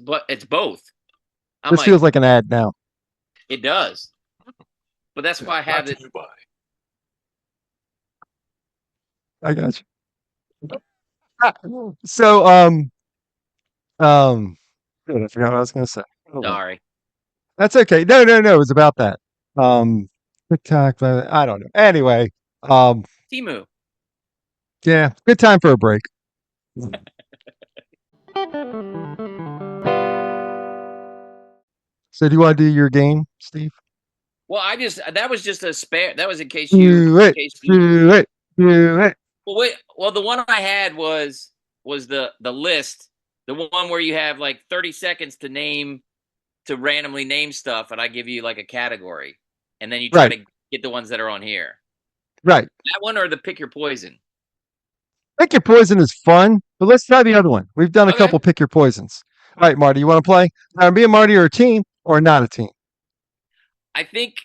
both. This feels like an ad now. It does. But that's why I have it. I got you. So, good, I forgot what I was going to say. Sorry. That's okay. No. It was about that. TikTok, but I don't know. Anyway, Timu. yeah, good time for a break. So, do you want to do your game, Steve? Well, that was just a spare. That was in case Do it. Well, wait. Well, the one I had was the list, the one where you have like 30 seconds to randomly name stuff, and I give you like a category, and then you try to get the ones that are on here. Right. That one or the pick your poison. Pick your poison is fun, but let's try the other one. We've done a couple pick your poisons. All right, Marty, you want to play? Now, me and Marty are a team or not a team? I think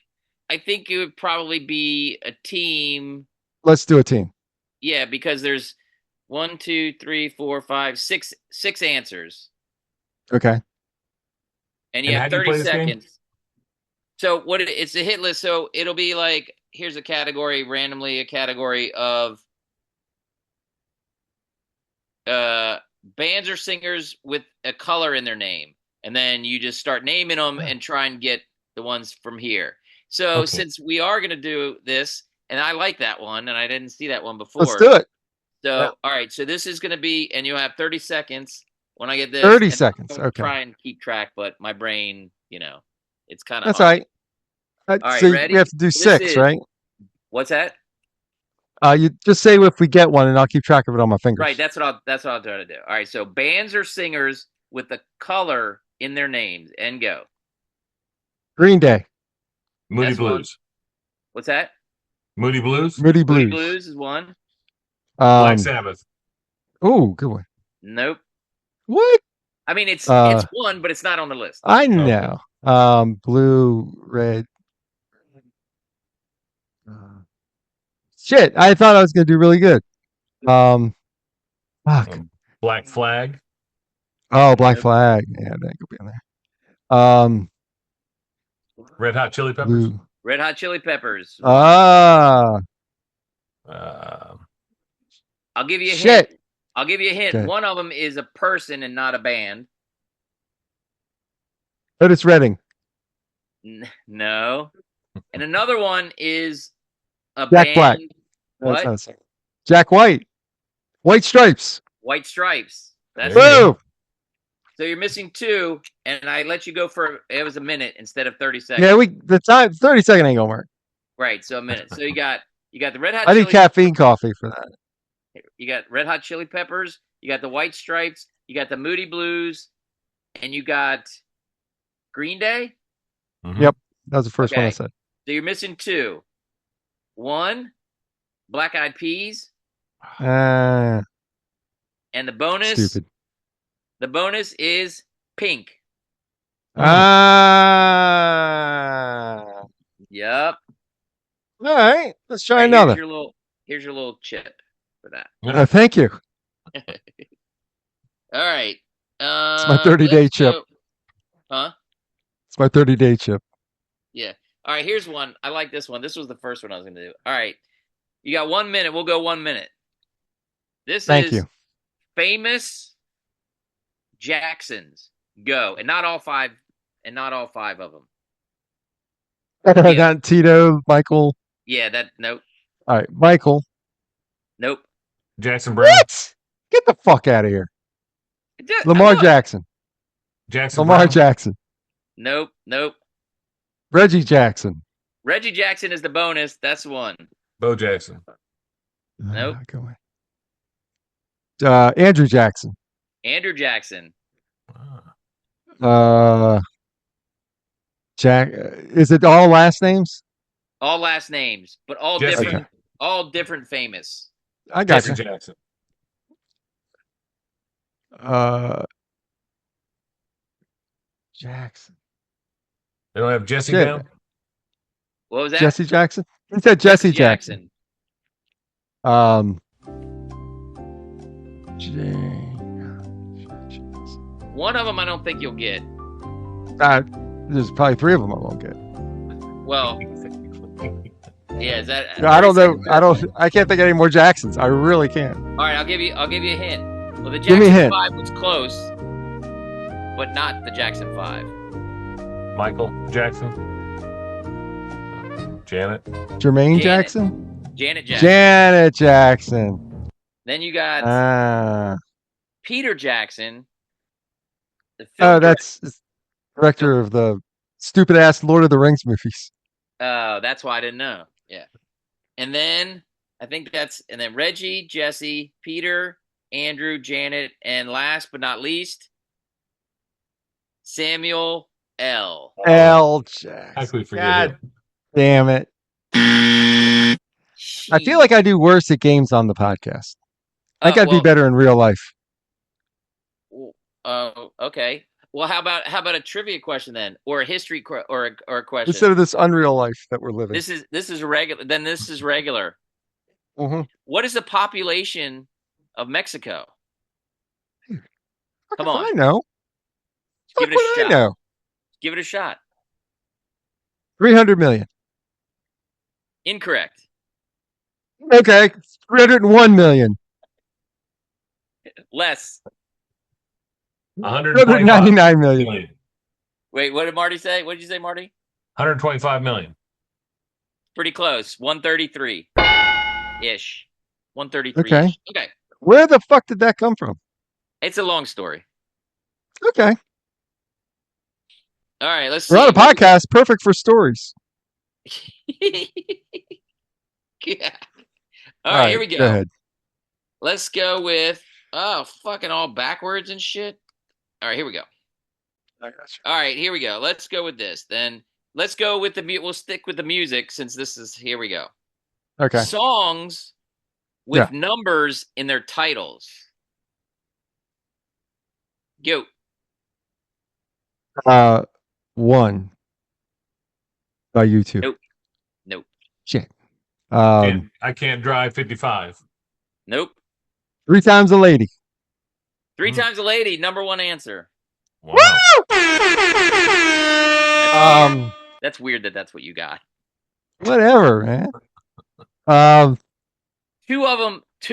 it would probably be a team. Let's do a team. Yeah, because there's 1, 2, 3, 4, 5, 6 answers. Okay. And you have 30 seconds. So it's a hit list. So it'll be like, here's a category, randomly a category of bands or singers with a color in their name. And then you just start naming them and try and get the ones from here. So since we are going to do this, and I like that one, and I didn't see that one before. Let's do it. So, all right. So this is going to be, and you'll have 30 seconds when I get this. 30 seconds. Okay. Try and keep track, but my brain, it's kind of. That's all right. All right, so ready? We have to do 6, right? What's that? You just say if we get one, and I'll keep track of it on my fingers. Right. That's what I'll try to do. All right. So bands or singers with a color in their names, and go. Green Day. Moody Blues. What's that? Moody Blues. Moody Blues. Moody Blues is one. Black Sabbath. Oh, good one. Nope. What? I mean, it's one, but it's not on the list. I know. Blue, red. Shit, I thought I was going to do really good. Fuck. Black Flag. Oh, Black Flag. Yeah, that could be on there. Red Hot Chili Peppers. Blue. Red Hot Chili Peppers. Ah. I'll give you a Shit. hint. I'll give you a hint. Okay. One of them is a person and not a band. Otis Redding. No. And another one is a Jack band. Black. What? Jack White. White Stripes. White Stripes. That's Woo! So you're missing 2, and I let you go it was a minute instead of 30 seconds. Yeah, the time 30 second ain't gonna work. Right, so a minute. So you got the Red Hot I Chili need caffeine coffee for that. You got Red Hot Chili Peppers, you got the White Stripes, you got the Moody Blues, and you got Green Day? Mm-hmm. Yep. That was the first one I said. So you're missing 2. 1, Black Eyed Peas. And the bonus. Stupid. The bonus is Pink. Yep. All right. Let's try another. Here's your little chip for that. Thank you. All right. It's my 30-day chip. Huh? It's my 30-day chip. Yeah. All right, here's one. I like this one. This was the first one I was going to do. All right. You got 1 minute. We'll go 1 minute. Thank you. Famous Jacksons. Go. And not all 5 of them. Not Tito, Michael. Yeah, nope. All right, Michael. Nope. Jackson Brown. What? Get the fuck out of here. Lamar Jackson. Lamar Brown. Jackson. Nope. Reggie Jackson. Reggie Jackson is the bonus. That's one. Bo Jackson. Nope. Andrew Jackson. Andrew Jackson. Jack. Is it all last names? All last names, but all Jesse. different. All different famous. I got Jesse you. Jackson. Jackson. They don't have Jesse Shit. down? What was that? Jesse Jackson. He said Jesse Jackson. One of them I don't think you'll get. There's probably three of them I won't get. Well, yeah, is that? I don't know. I can't think of any more Jacksons. I really can't. All right, I'll give you a hint. Well, the Give me a Jackson hint. 5 was close, but not the Jackson 5. Michael Jackson. Janet. Jermaine Jackson. Janet Jackson. Janet Jackson. Then you got Peter Jackson. The film that's director of the stupid ass Lord of the Rings movies. Oh, that's why I didn't know. Yeah. And then I think and then Reggie, Jesse, Peter, Andrew, Janet, and last but not least, Samuel L. L. Jackson. How could we forget him? Damn it. I feel like I do worse at games on the podcast. I gotta be better in real life. Oh, okay. Well, how about a trivia question then, or a history or a question instead of this unreal life that we're living? This is regular. Then this is regular. Mm-hmm. What is the population of Mexico? Come on, I know. Give it a shot. I know. Give it a shot. 300 million. Incorrect. Okay, 301 million. Less. 199 million. Wait, what did Marty say? What did you say, Marty? 125 million. Pretty close. 133 ish. 133. Okay. Okay. Where the fuck did that come from? It's a long story. Okay. All right, let's see. We're on a podcast, perfect for stories. Yeah. All right, here we go. Go ahead. Let's go with fucking all backwards and shit. All right, here we go. I got you. All right, here we go. Let's go with this. Then let's go with we'll stick with the music since this is here we go. Okay. Songs with numbers in their titles. Go. 1 by YouTube. Nope. Shit. I can't drive 55. Nope. 3 times a lady. 3 times a lady, number one answer. Wow. That's weird that that's what you got. Whatever, man. 2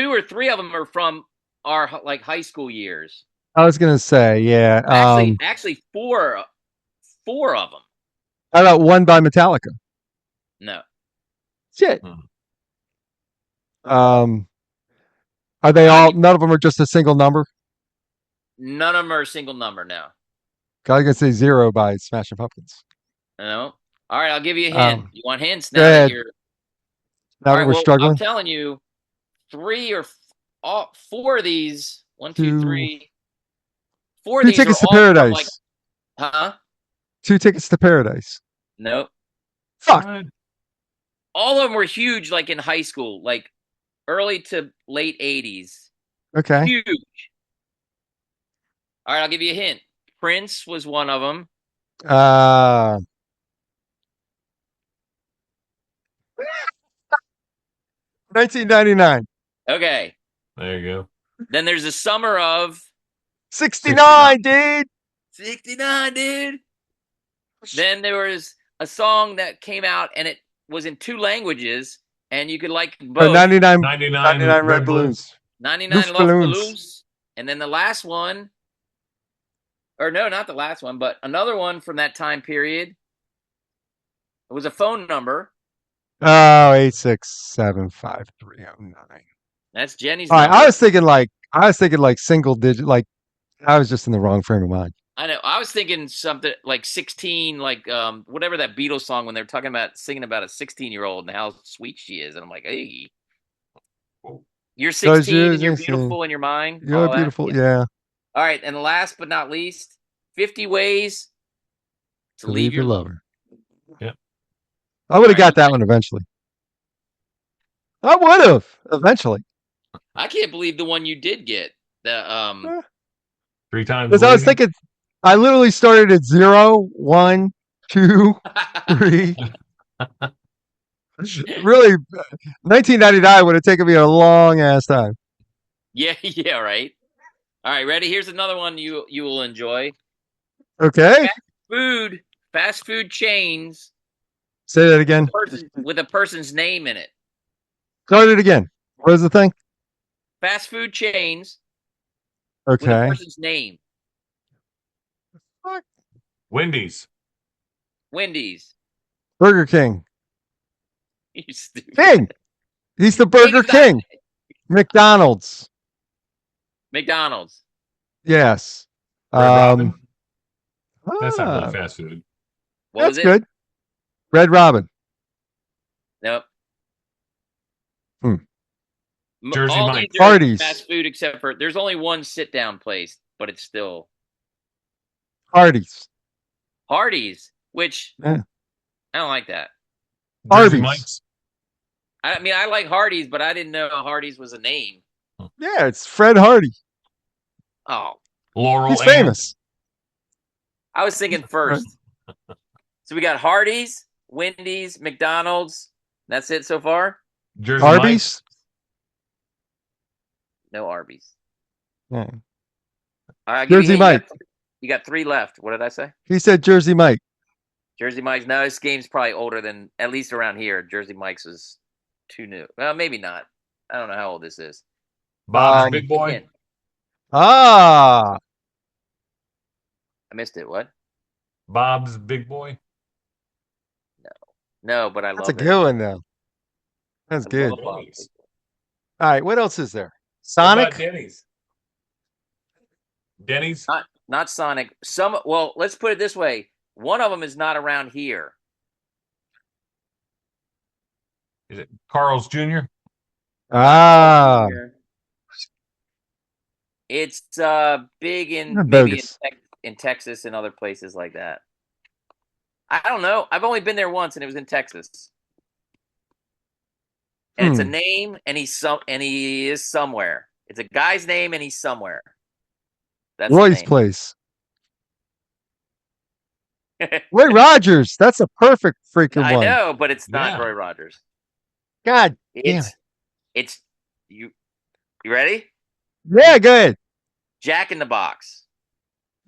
or 3 of them are from our like high school years. I was gonna say, yeah. Actually, 4 of them. How about 1 by Metallica? No. Shit. Are they all? None of them are just a single number. None of them are a single number now. I was gonna say 0 by Smashing Pumpkins. No. All right, I'll give you a hint. You want hints now? Go ahead. Now that we're struggling. I'm telling you, 4 of these. 1, 2, 3. 4 of 2 these tickets are to all from, paradise. huh? 2 tickets to paradise. Nope. Fuck. All of them were huge, like in high school, like early to late 80s. Okay. Huge. All right, I'll give you a hint. Prince was one of them. 1999. Okay. There you go. Then there's the summer of 69, dude. 69, dude. Then there was a song that came out and it was in 2 languages and you could like both. 99 Red balloons. 99 Loose Love Balloons. Balloons. And then the last one, or no, not the last one, but another one from that time period. It was a phone number. Oh, 8675309. That's Jenny's All right, number. I was thinking like single digit. Like I was just in the wrong frame of mind. I know. I was thinking something like 16, like whatever that Beatles song when they're talking about singing about a 16-year-old and how sweet she is, and I'm like, hey, you're 16 and you're beautiful in your mind. You're beautiful, yeah. All right, and last but not least, 50 ways to leave your lover. Yeah. I would have got that one eventually. I would have eventually. I can't believe the one you did get. The 3 times. Because I was thinking, I literally started at 0, 1, 2, 3. Really, 1999 would have taken me a long ass time. Yeah, yeah, right. All right, ready? Here's another one you will enjoy. Okay. Fast food chains. Say that again. With a person's name in it. Start it again. What is the thing? Fast food chains. Okay. With a person's name. Wendy's. Burger King. You stupid. King. He's the Burger King. McDonald's. Yes. Red Robin. That's not really fast food. That's good. Red Robin. Nope. Jersey all Mike. these are Hardee's. fast food except for there's only one sit down place, but it's still Hardee's. which Yeah. I don't like that. Jersey Mike's. I mean, I like Hardee's, but I didn't know Hardee's was a name. Yeah, it's Fred Hardy. Oh, Laurel. He's famous. I was thinking first. So we got Hardee's, Wendy's, McDonald's. That's it so far. Jersey Arby's. No Arby's. Yeah. All right, give me a Jersey hint. Mike. You got 3 left. What did I say? He said Jersey Mike. Jersey Mike's. No, this game's probably older than, at least around here. Jersey Mike's is too new. Well, maybe not. I don't know how old this is. Bob's Big Boy. Ah. I missed it. What? Bob's Big Boy. No, but I love it. That's a good one, though. That's good. love Bob's Big Boy. All right, what else is there? What about Sonic? Denny's. Not Sonic. Well, let's put it this way. One of them is not around here. Is it Carl's Jr.? Ah. It's big in Not maybe bogus. in Texas and other places like that. I don't know. I've only been there once, and it was in Texas. And it's a name, and he is somewhere. It's a guy's name, and he's somewhere. That's the Roy's name. Place. Roy Rogers. That's a perfect freaking I one. know, but it's not Yeah. Roy Rogers. God damn it. It's you. You ready? Yeah, good. Jack in the Box.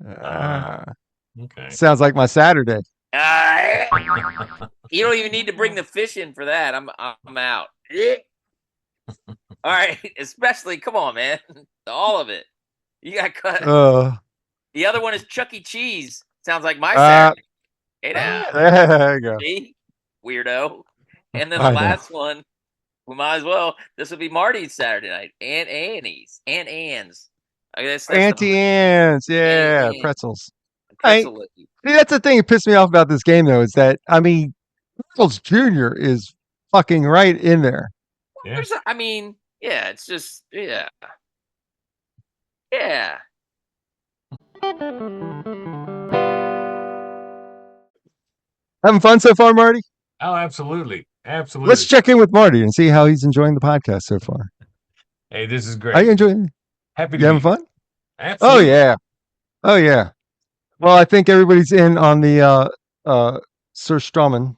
Okay. Sounds like my Saturday. You don't even need to bring the fish in for that. I'm out. All right, especially come on, man, all of it. You got cut. The other one is Chuck E. Cheese. Sounds like my Saturday. Hey now. There you go. See? Weirdo. And then I the know. last one, we might as well. This would be Marty's Saturday night. Aunt Anne's. I guess that's Auntie Anne's. Yeah, Auntie Anne's. pretzels. Pretzel Right. licky. See, that's the thing that pissed me off about this game, though, is that, I mean, Reynolds Jr. is fucking right in there. Yeah. I mean, yeah, it's just, yeah. Yeah. Having fun so far, Marty? Oh, absolutely. Absolutely. Let's check in with Marty and see how he's enjoying the podcast so far. Hey, this is great. Are you enjoying it? Happy to You having be fun? Absolutely. Oh, yeah. Oh, yeah. Well, I think everybody's in on the Sir Strumman.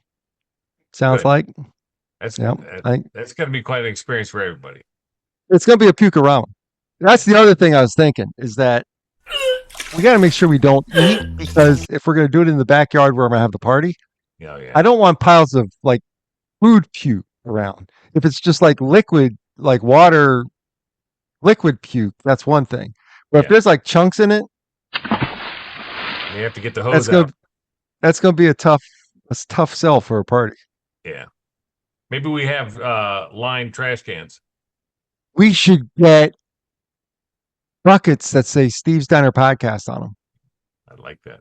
Sounds Good. like. That's Yep. I think that's going to be quite an experience for everybody. it's going to be a puke-a-rama. That's the other thing I was thinking, is that we got to make sure we don't eat, because if we're going to do it in the backyard where I'm going to have the party, Yeah, yeah. I don't want piles of like food puke around. If it's just like liquid, like water, liquid puke, that's one thing. But if Yeah. there's like chunks in it, You have to get the that's hose out. that's gonna be a tough sell for a party. Yeah. Maybe we have lined trash cans. We should get buckets that say Steve's Diner Podcast on them. I like that.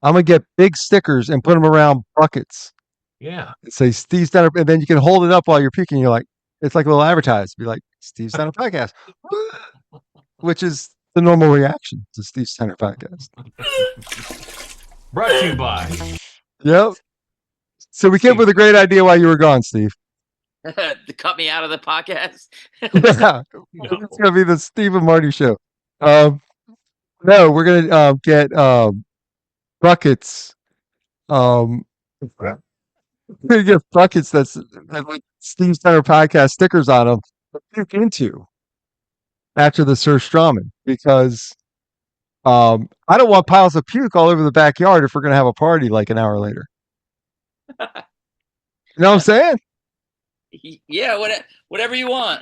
I'm gonna get big stickers and put them around buckets. Yeah. That say Steve's Diner, and then you can hold it up while you're puking. You're like, it's like a little advertise. Be like, Steve's Diner Podcast, which is the normal reaction to Steve's Center podcast. Brought to you by. Yep. So we came up with a great idea while you were gone, Steve. To cut me out of the podcast. Yeah, it's gonna be the Steve and Marty show. No, we're gonna get buckets. We're gonna get buckets that have like Steve Center podcast stickers on them to puke into after the Sir Strawman because I don't want piles of puke all over the backyard if we're gonna have a party like an hour later. You know what I'm saying? Yeah, whatever you want.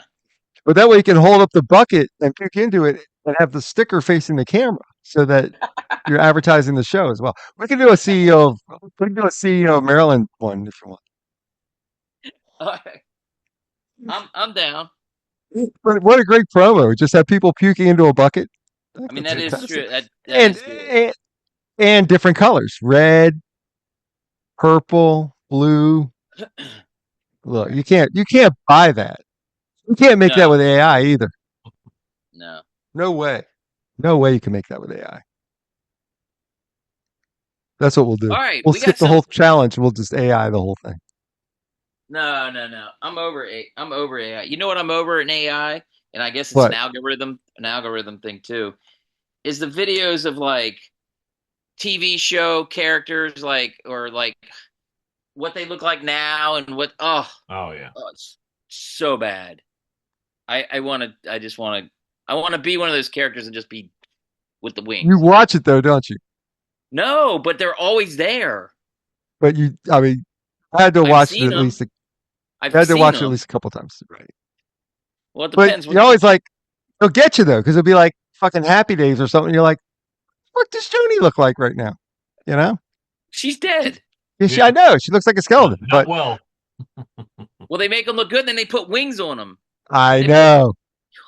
But that way you can hold up the bucket and puke into it and have the sticker facing the camera so that you're advertising the show as well. We can do a CEO of Maryland one if you want. All right. I'm down. What a great promo. Just have people puking into a bucket. I mean, that is true. That and, is true. and different colors. Red, purple, blue. Look, you can't buy that. You can't make that with AI either. No. No way. No way you can make that with AI. That's what we'll do. All right, we'll we skip got the whole challenge. We'll just AI the whole thing. No. I'm over AI. You know what I'm over in AI? And I guess it's What? an algorithm thing too. Is the videos of like TV show characters or what they look like now and what oh yeah. Oh, it's so bad. I want to be one of those characters and just be with the wings. You watch it though, don't you? No, but they're always there. But I had to watch it at least. I've had to seen watch it them. at least a couple times, right? Well, it depends. But you're always like, they'll get you though, because it'll be like fucking Happy Days or something. You're like, what does Joni look like right now? You know? She's dead. Yeah, I know. She looks like a skeleton. But well, they make them look good, then they put wings on them. I know.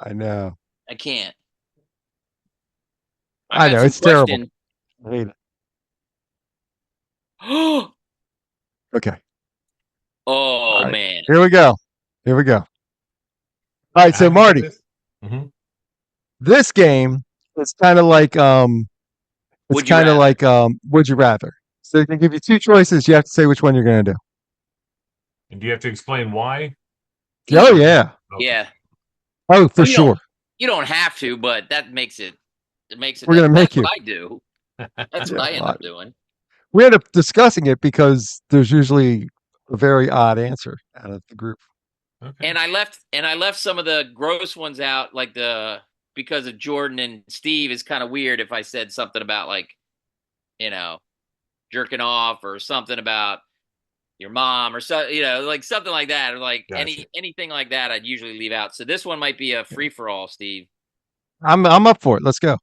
I can't. I know. It's terrible. I hate it. Okay. Oh right. man. Here we go. All right, so Marty, this game is kind of like would you rather? So they can give you two choices. You have to say which one you're going to do. And do you have to explain why? Oh yeah. Okay. Yeah. Oh, for sure. You don't have to, but that makes it. We're going to make you. What I do. That's what I end up doing. We end up discussing it because there's usually a very odd answer out of the group. Okay. And I left some of the gross ones out, like because of Jordan and Steve. Is kind of weird if I said something about jerking off or something about your mom or so, like something like that, or like anything like that. I'd usually leave out. So this one might be a free for all, Steve. I'm up for it. Let's go.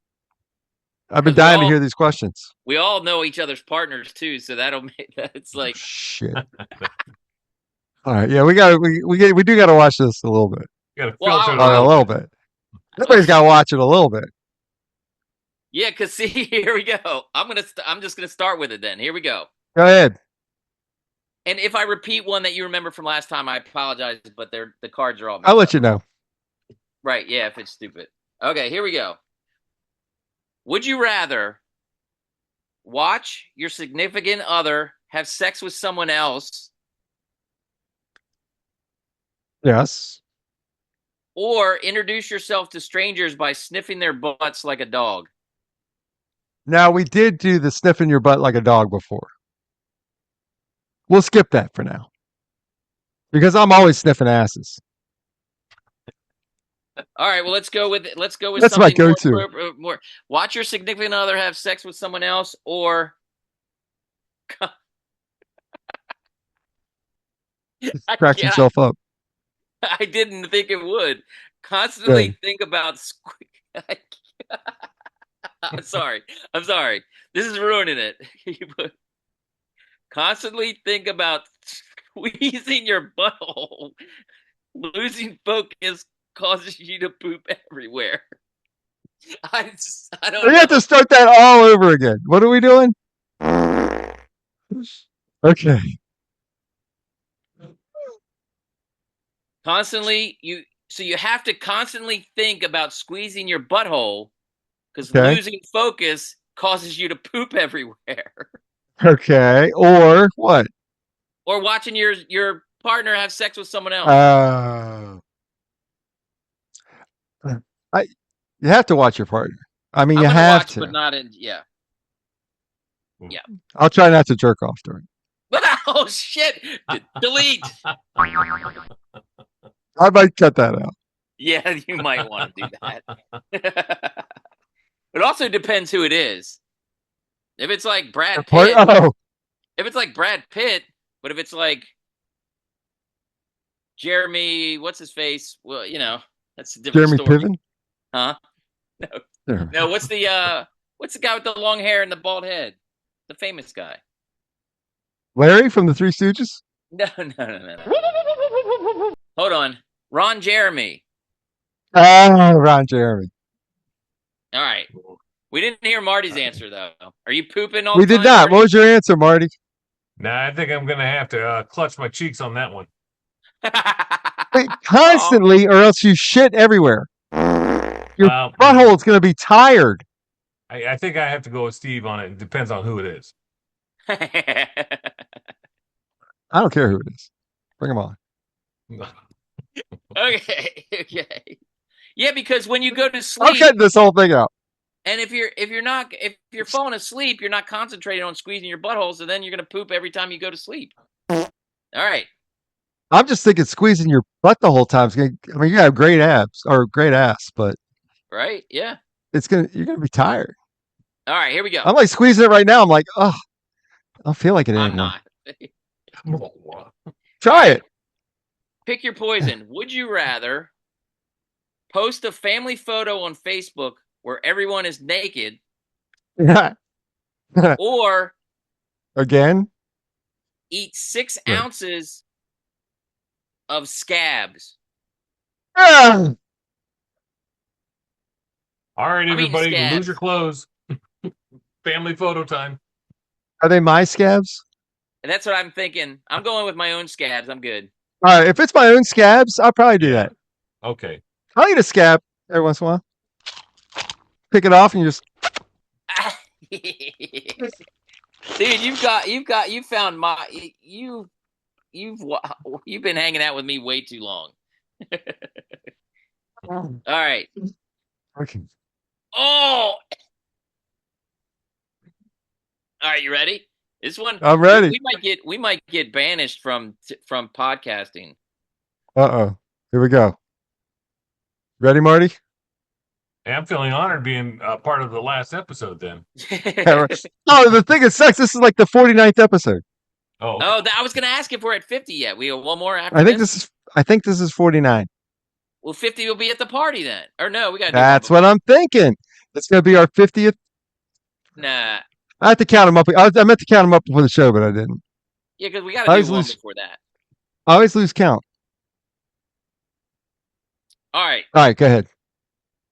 I've been dying to hear these questions. We all know each other's partners too, so that'll make it's like shit. All right, yeah, we do got to watch this a little bit. You got to a little bit. Everybody's got to watch it a little bit. Yeah, cause see, here we go. I'm just gonna start with it then. Here we go. Go ahead. And if I repeat one that you remember from last time, I apologize, but the cards are all. I'll let you know. Right? Yeah, if it's stupid. Okay, here we go. Would you rather watch your significant other have sex with someone else? Yes. Or introduce yourself to strangers by sniffing their butts like a dog? Now, we did do the sniffing your butt like a dog before. We'll skip that for now. Because I'm always sniffing asses. All right, well, let's go with That's something my go-to. more. Watch your significant other have sex with someone else, or cracks himself up. I didn't think it would. Constantly think about. I'm sorry. This is ruining it. Constantly think about squeezing your butthole. Losing focus causes you to poop everywhere. I don't know. We have to start that all over again. What are we doing? Okay. You have to constantly think about squeezing your butthole, because Okay. losing focus causes you to poop everywhere. Okay. Or what? Or watching your partner have sex with someone else. You have to watch your partner. I mean, I'm you gonna have watch, to. but not in. Yeah. Yeah. I'll try not to jerk off during. Oh shit! Delete. I might cut that out. Yeah, you might want to do that. It also depends who it is. If it's like Brad Pitt, if it's like Brad Pitt, but if it's like Jeremy, what's his face? Well, you know, that's a different Jeremy story. Piven? Huh? No. No, what's the guy with the long hair and the bald head? The famous guy. Larry from the Three Stooges? No. Hold on. Ron Jeremy. Ron Jeremy. All right. We didn't hear Marty's answer, though. Are you pooping all We the time? did not. Marty? What was your answer, Marty? Nah, I think I'm going to have to clutch my cheeks on that one. Wait, constantly, or else you shit everywhere. Your butthole's going to be tired. I think I have to go with Steve on it. It depends on who it is. I don't care who it is. Bring them on. Okay. Yeah, because when you go to sleep, I'm cutting this whole thing out. and if you're falling asleep, you're not concentrating on squeezing your butthole, so then you're gonna poop every time you go to sleep. All right. I'm just thinking squeezing your butt the whole time. I mean, you have great abs or great ass, but Right? Yeah. you're gonna be tired. All right, here we go. I'm like squeezing it right now. I'm like, oh, I don't feel like it anymore. I'm not. Try it. Pick your poison. Would you rather post a family photo on Facebook where everyone is naked, or Again? eat 6 ounces of scabs? Ah! All right, I'm eating everybody, scabs. lose your clothes. Family photo time. Are they my scabs? And that's what I'm thinking. I'm going with my own scabs. I'm good. All right, if it's my own scabs, I'll probably do that. Okay. I'll eat a scab every once in a while. Pick it off and you just. Dude, you found you've been hanging out with me way too long. All right. Okay. Oh. All right, you ready? This one. I'm ready. We might get banished from podcasting. Uh-oh. Here we go. Ready, Marty? Hey, I'm feeling honored being part of the last episode then. Oh, the thing that sucks, this is like the 49th episode. Oh. Oh, I was going to ask if we're at 50 yet. We have one more after I think this is 49. Well, 50 will be at the party then. Or no, we got to do That's what I'm thinking. It's going to be our 50th. Nah. I have to count them up. I meant to count them up before the show, but I didn't. Yeah, because we got to do one before that. I always lose count. All right. All right, go ahead.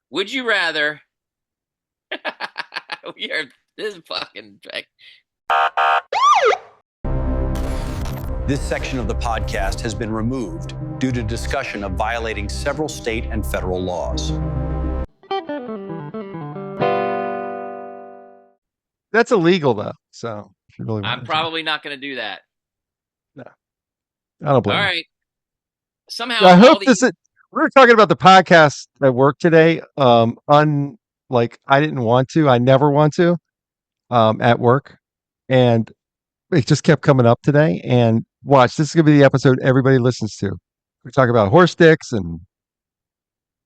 Would you rather? This is fucking. This section of the podcast has been removed due to discussion of violating several state and federal laws. That's illegal, though. So if you really want I'm probably not going to do that. No, I don't blame All you. right. Somehow, I hope we were talking about the podcast at work today. Like I didn't want to. I never want to. At work, and it just kept coming up today. And watch, this is gonna be the episode everybody listens to. We talk about horse dicks and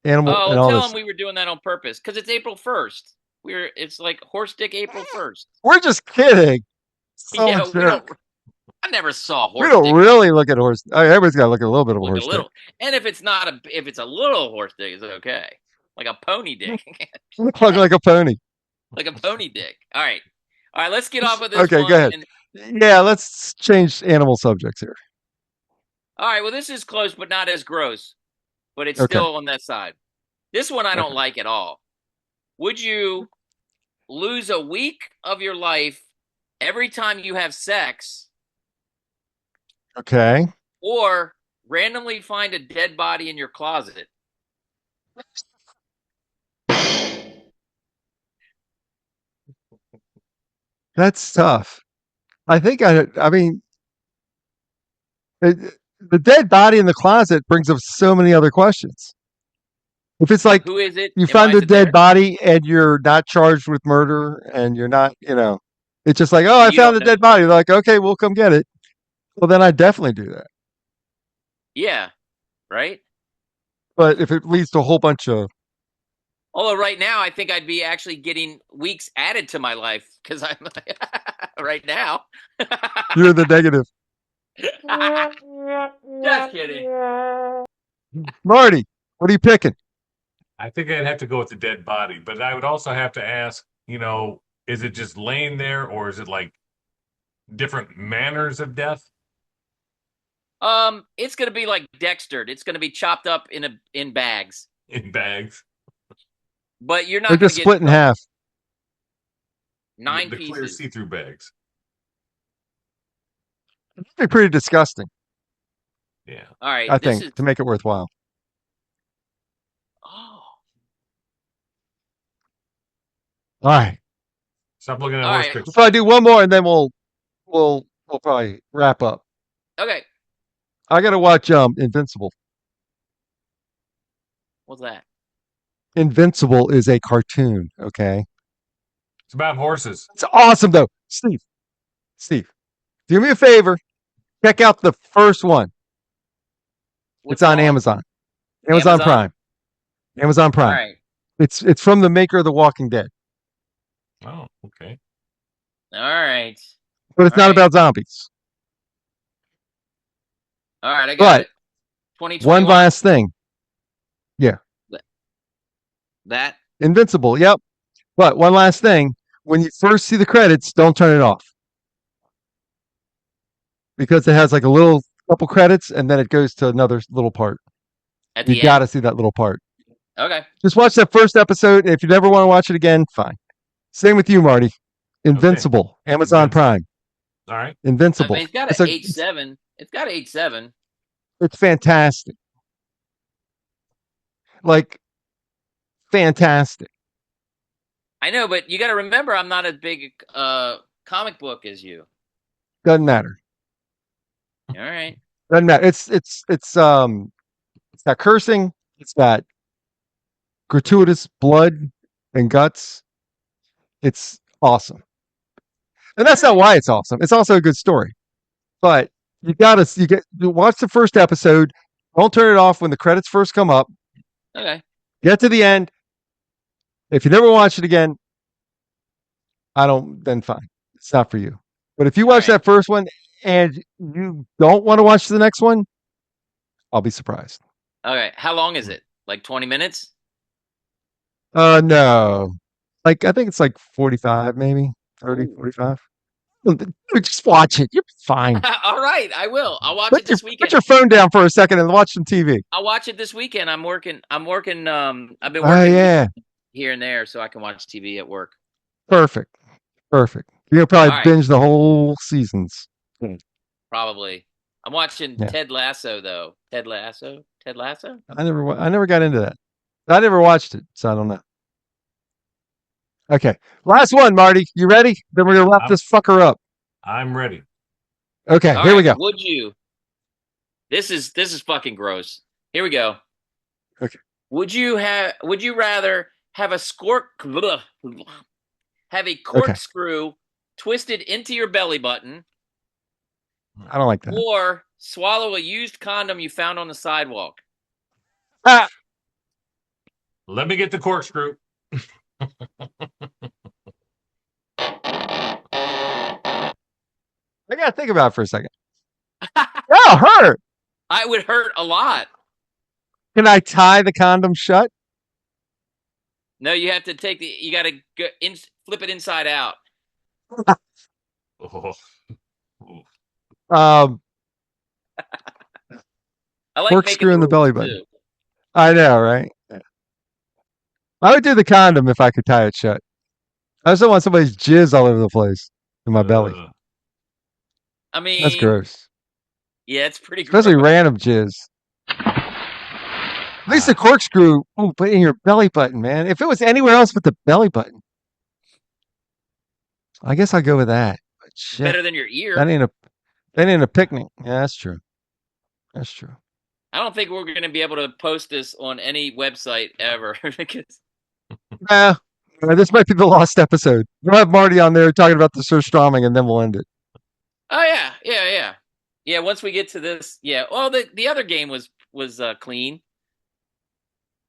animal. Oh, and all tell this. them we were doing that on purpose because it's April 1st. It's like horse dick April 1st. We're just kidding. Yeah, I never saw horse. We don't dick. really look at horse. Everybody's got to look at a little bit of a horse dick. And if it's a little horse dick, it's okay. Like a pony dick. Look like a pony. Like a pony dick. All right. Let's get off of this. Okay, go ahead. Yeah, let's change animal subjects here. All right. Well, this is close, but not as gross. But it's still on that side. This one I don't like at all. Would you lose a week of your life every time you have sex? Okay. Or randomly find a dead body in your closet? That's tough. I think I mean, the dead body in the closet brings up so many other questions. If it's like Who is it? you And why find is the it dead there? body and you're not charged with murder and you're not, it's just like, oh, I You found don't the know. dead body. They're like, okay, we'll come get it. Well, then I definitely do that. Yeah, right. But if it leads to a whole bunch of, Although right now I think I'd be actually getting weeks added to my life because I'm right now. you're the negative. Just kidding. Marty, what are you picking? I think I'd have to go with the dead body, but I would also have to ask, is it just laying there or is it like different manners of death? It's gonna be like Dextered. It's gonna be chopped up in bags. In bags. But you're They're not gonna just split get in half. 9 the clear pieces. see-through bags. It'd be pretty disgusting. Yeah. All right. I This think is. to make it worthwhile. Oh. All right. Stop looking at All horse right. pictures. If I do one more and then we'll probably wrap up. Okay. I gotta watch Invincible. What's that? Invincible is a cartoon, okay? It's about horses. It's awesome though. Steve, do me a favor. Check out the first one. What's It's on called? Amazon. Amazon Prime. Amazon Prime. All right. It's from the maker of The Walking Dead. Oh, okay. All right. But it's All not right. about zombies. All right, I got But it. 2021. one last thing. Yeah. That. Invincible, yep. But one last thing. When you first see the credits, don't turn it off. Because it has like a little couple credits and then it goes to another little part. At the You end. got to see that little part. Okay. Just watch that first episode. If you never want to watch it again, fine. Same with you, Marty. Invincible, Okay. Amazon Prime. All right. Invincible. I mean, it's got It's an 8.7. It's got an 8.7. It's fantastic. Like, fantastic. I know, but you got to remember, I'm not as big comic book as you. Doesn't matter. All right. Doesn't matter. It's got cursing. It's got gratuitous blood and guts. It's awesome. And that's not why it's awesome. It's also a good story. But you watch the first episode. Don't turn it off when the credits first come up. Okay. Get to the end. If you never watch it again, then fine. It's not for you. But if you watch that first one and you don't want to watch the next one, I'll be surprised. Okay. How long is it? Like 20 minutes? No. Like, I think it's like 45, maybe 30, 45. Just watch it. You're fine. All right, I will. I'll watch it this weekend. Put your phone down for a second and watch some TV. I'll watch it this weekend. I'm working. I've been working here and there so I can watch TV at work. Perfect. You'll probably binge the whole seasons. Probably. I'm watching Ted Lasso though. Ted Lasso. I never got into that. I never watched it, so I don't know. Okay, last one, Marty. You ready? Then we're gonna wrap this fucker up. I'm ready. Okay, here we go. Would you? This is fucking gross. Here we go. Okay. Would you rather have a corkscrew twisted into your belly button? I don't like that. Or swallow a used condom you found on the sidewalk? Let me get the corkscrew. I gotta think about it for a second. That'll hurt. I would hurt a lot. Can I tie the condom shut? No, you have to you got to flip it inside out. I like corkscrew in the belly button. Too. I know, right? I would do the condom if I could tie it shut. I just don't want somebody's jizz all over the place in my belly. I mean, that's gross. Yeah, it's pretty gross. Especially random jizz. At least the corkscrew, but in your belly button, man. If it was anywhere else but the belly button. I guess I'll go with that. But shit, Better than your ear. that ain't a picnic. Yeah, that's true. That's true. I don't think we're going to be able to post this on any website ever. Because This might be the lost episode. We'll have Marty on there talking about the surströmming, and then we'll end it. oh yeah. Once we get to this, yeah. Well, the other game was clean.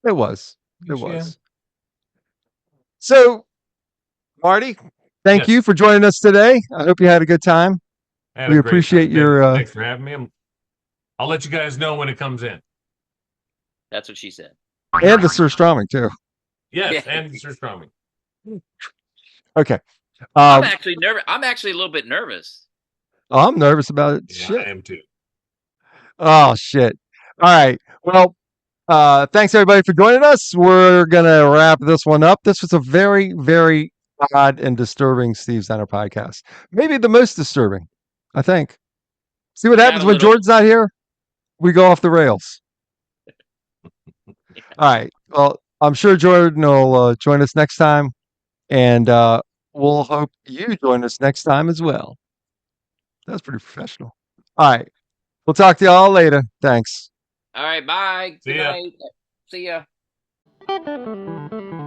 It was. So, Marty, thank you for joining us today. I hope you had a good time. We appreciate your. Thanks for having me. I'll let you guys know when it comes in. That's what she said. And the surströmming too. Yes, and the surströmming. Okay. I'm actually nervous. I'm actually a little bit nervous. Oh, I'm nervous about it. Yeah, Shit. I am too. Oh shit. All right. Well, thanks everybody for joining us. We're gonna wrap this one up. This was a very, very odd and disturbing Steve Center podcast. Maybe the most disturbing, I think. See what happens when Jordan's not here? We go off the rails. All right. Well, I'm sure Jordan will join us next time, and we'll hope you join us next time as well. That's pretty professional. All right. We'll talk to y'all later. Thanks. All right. Bye. See Good ya. night. See ya.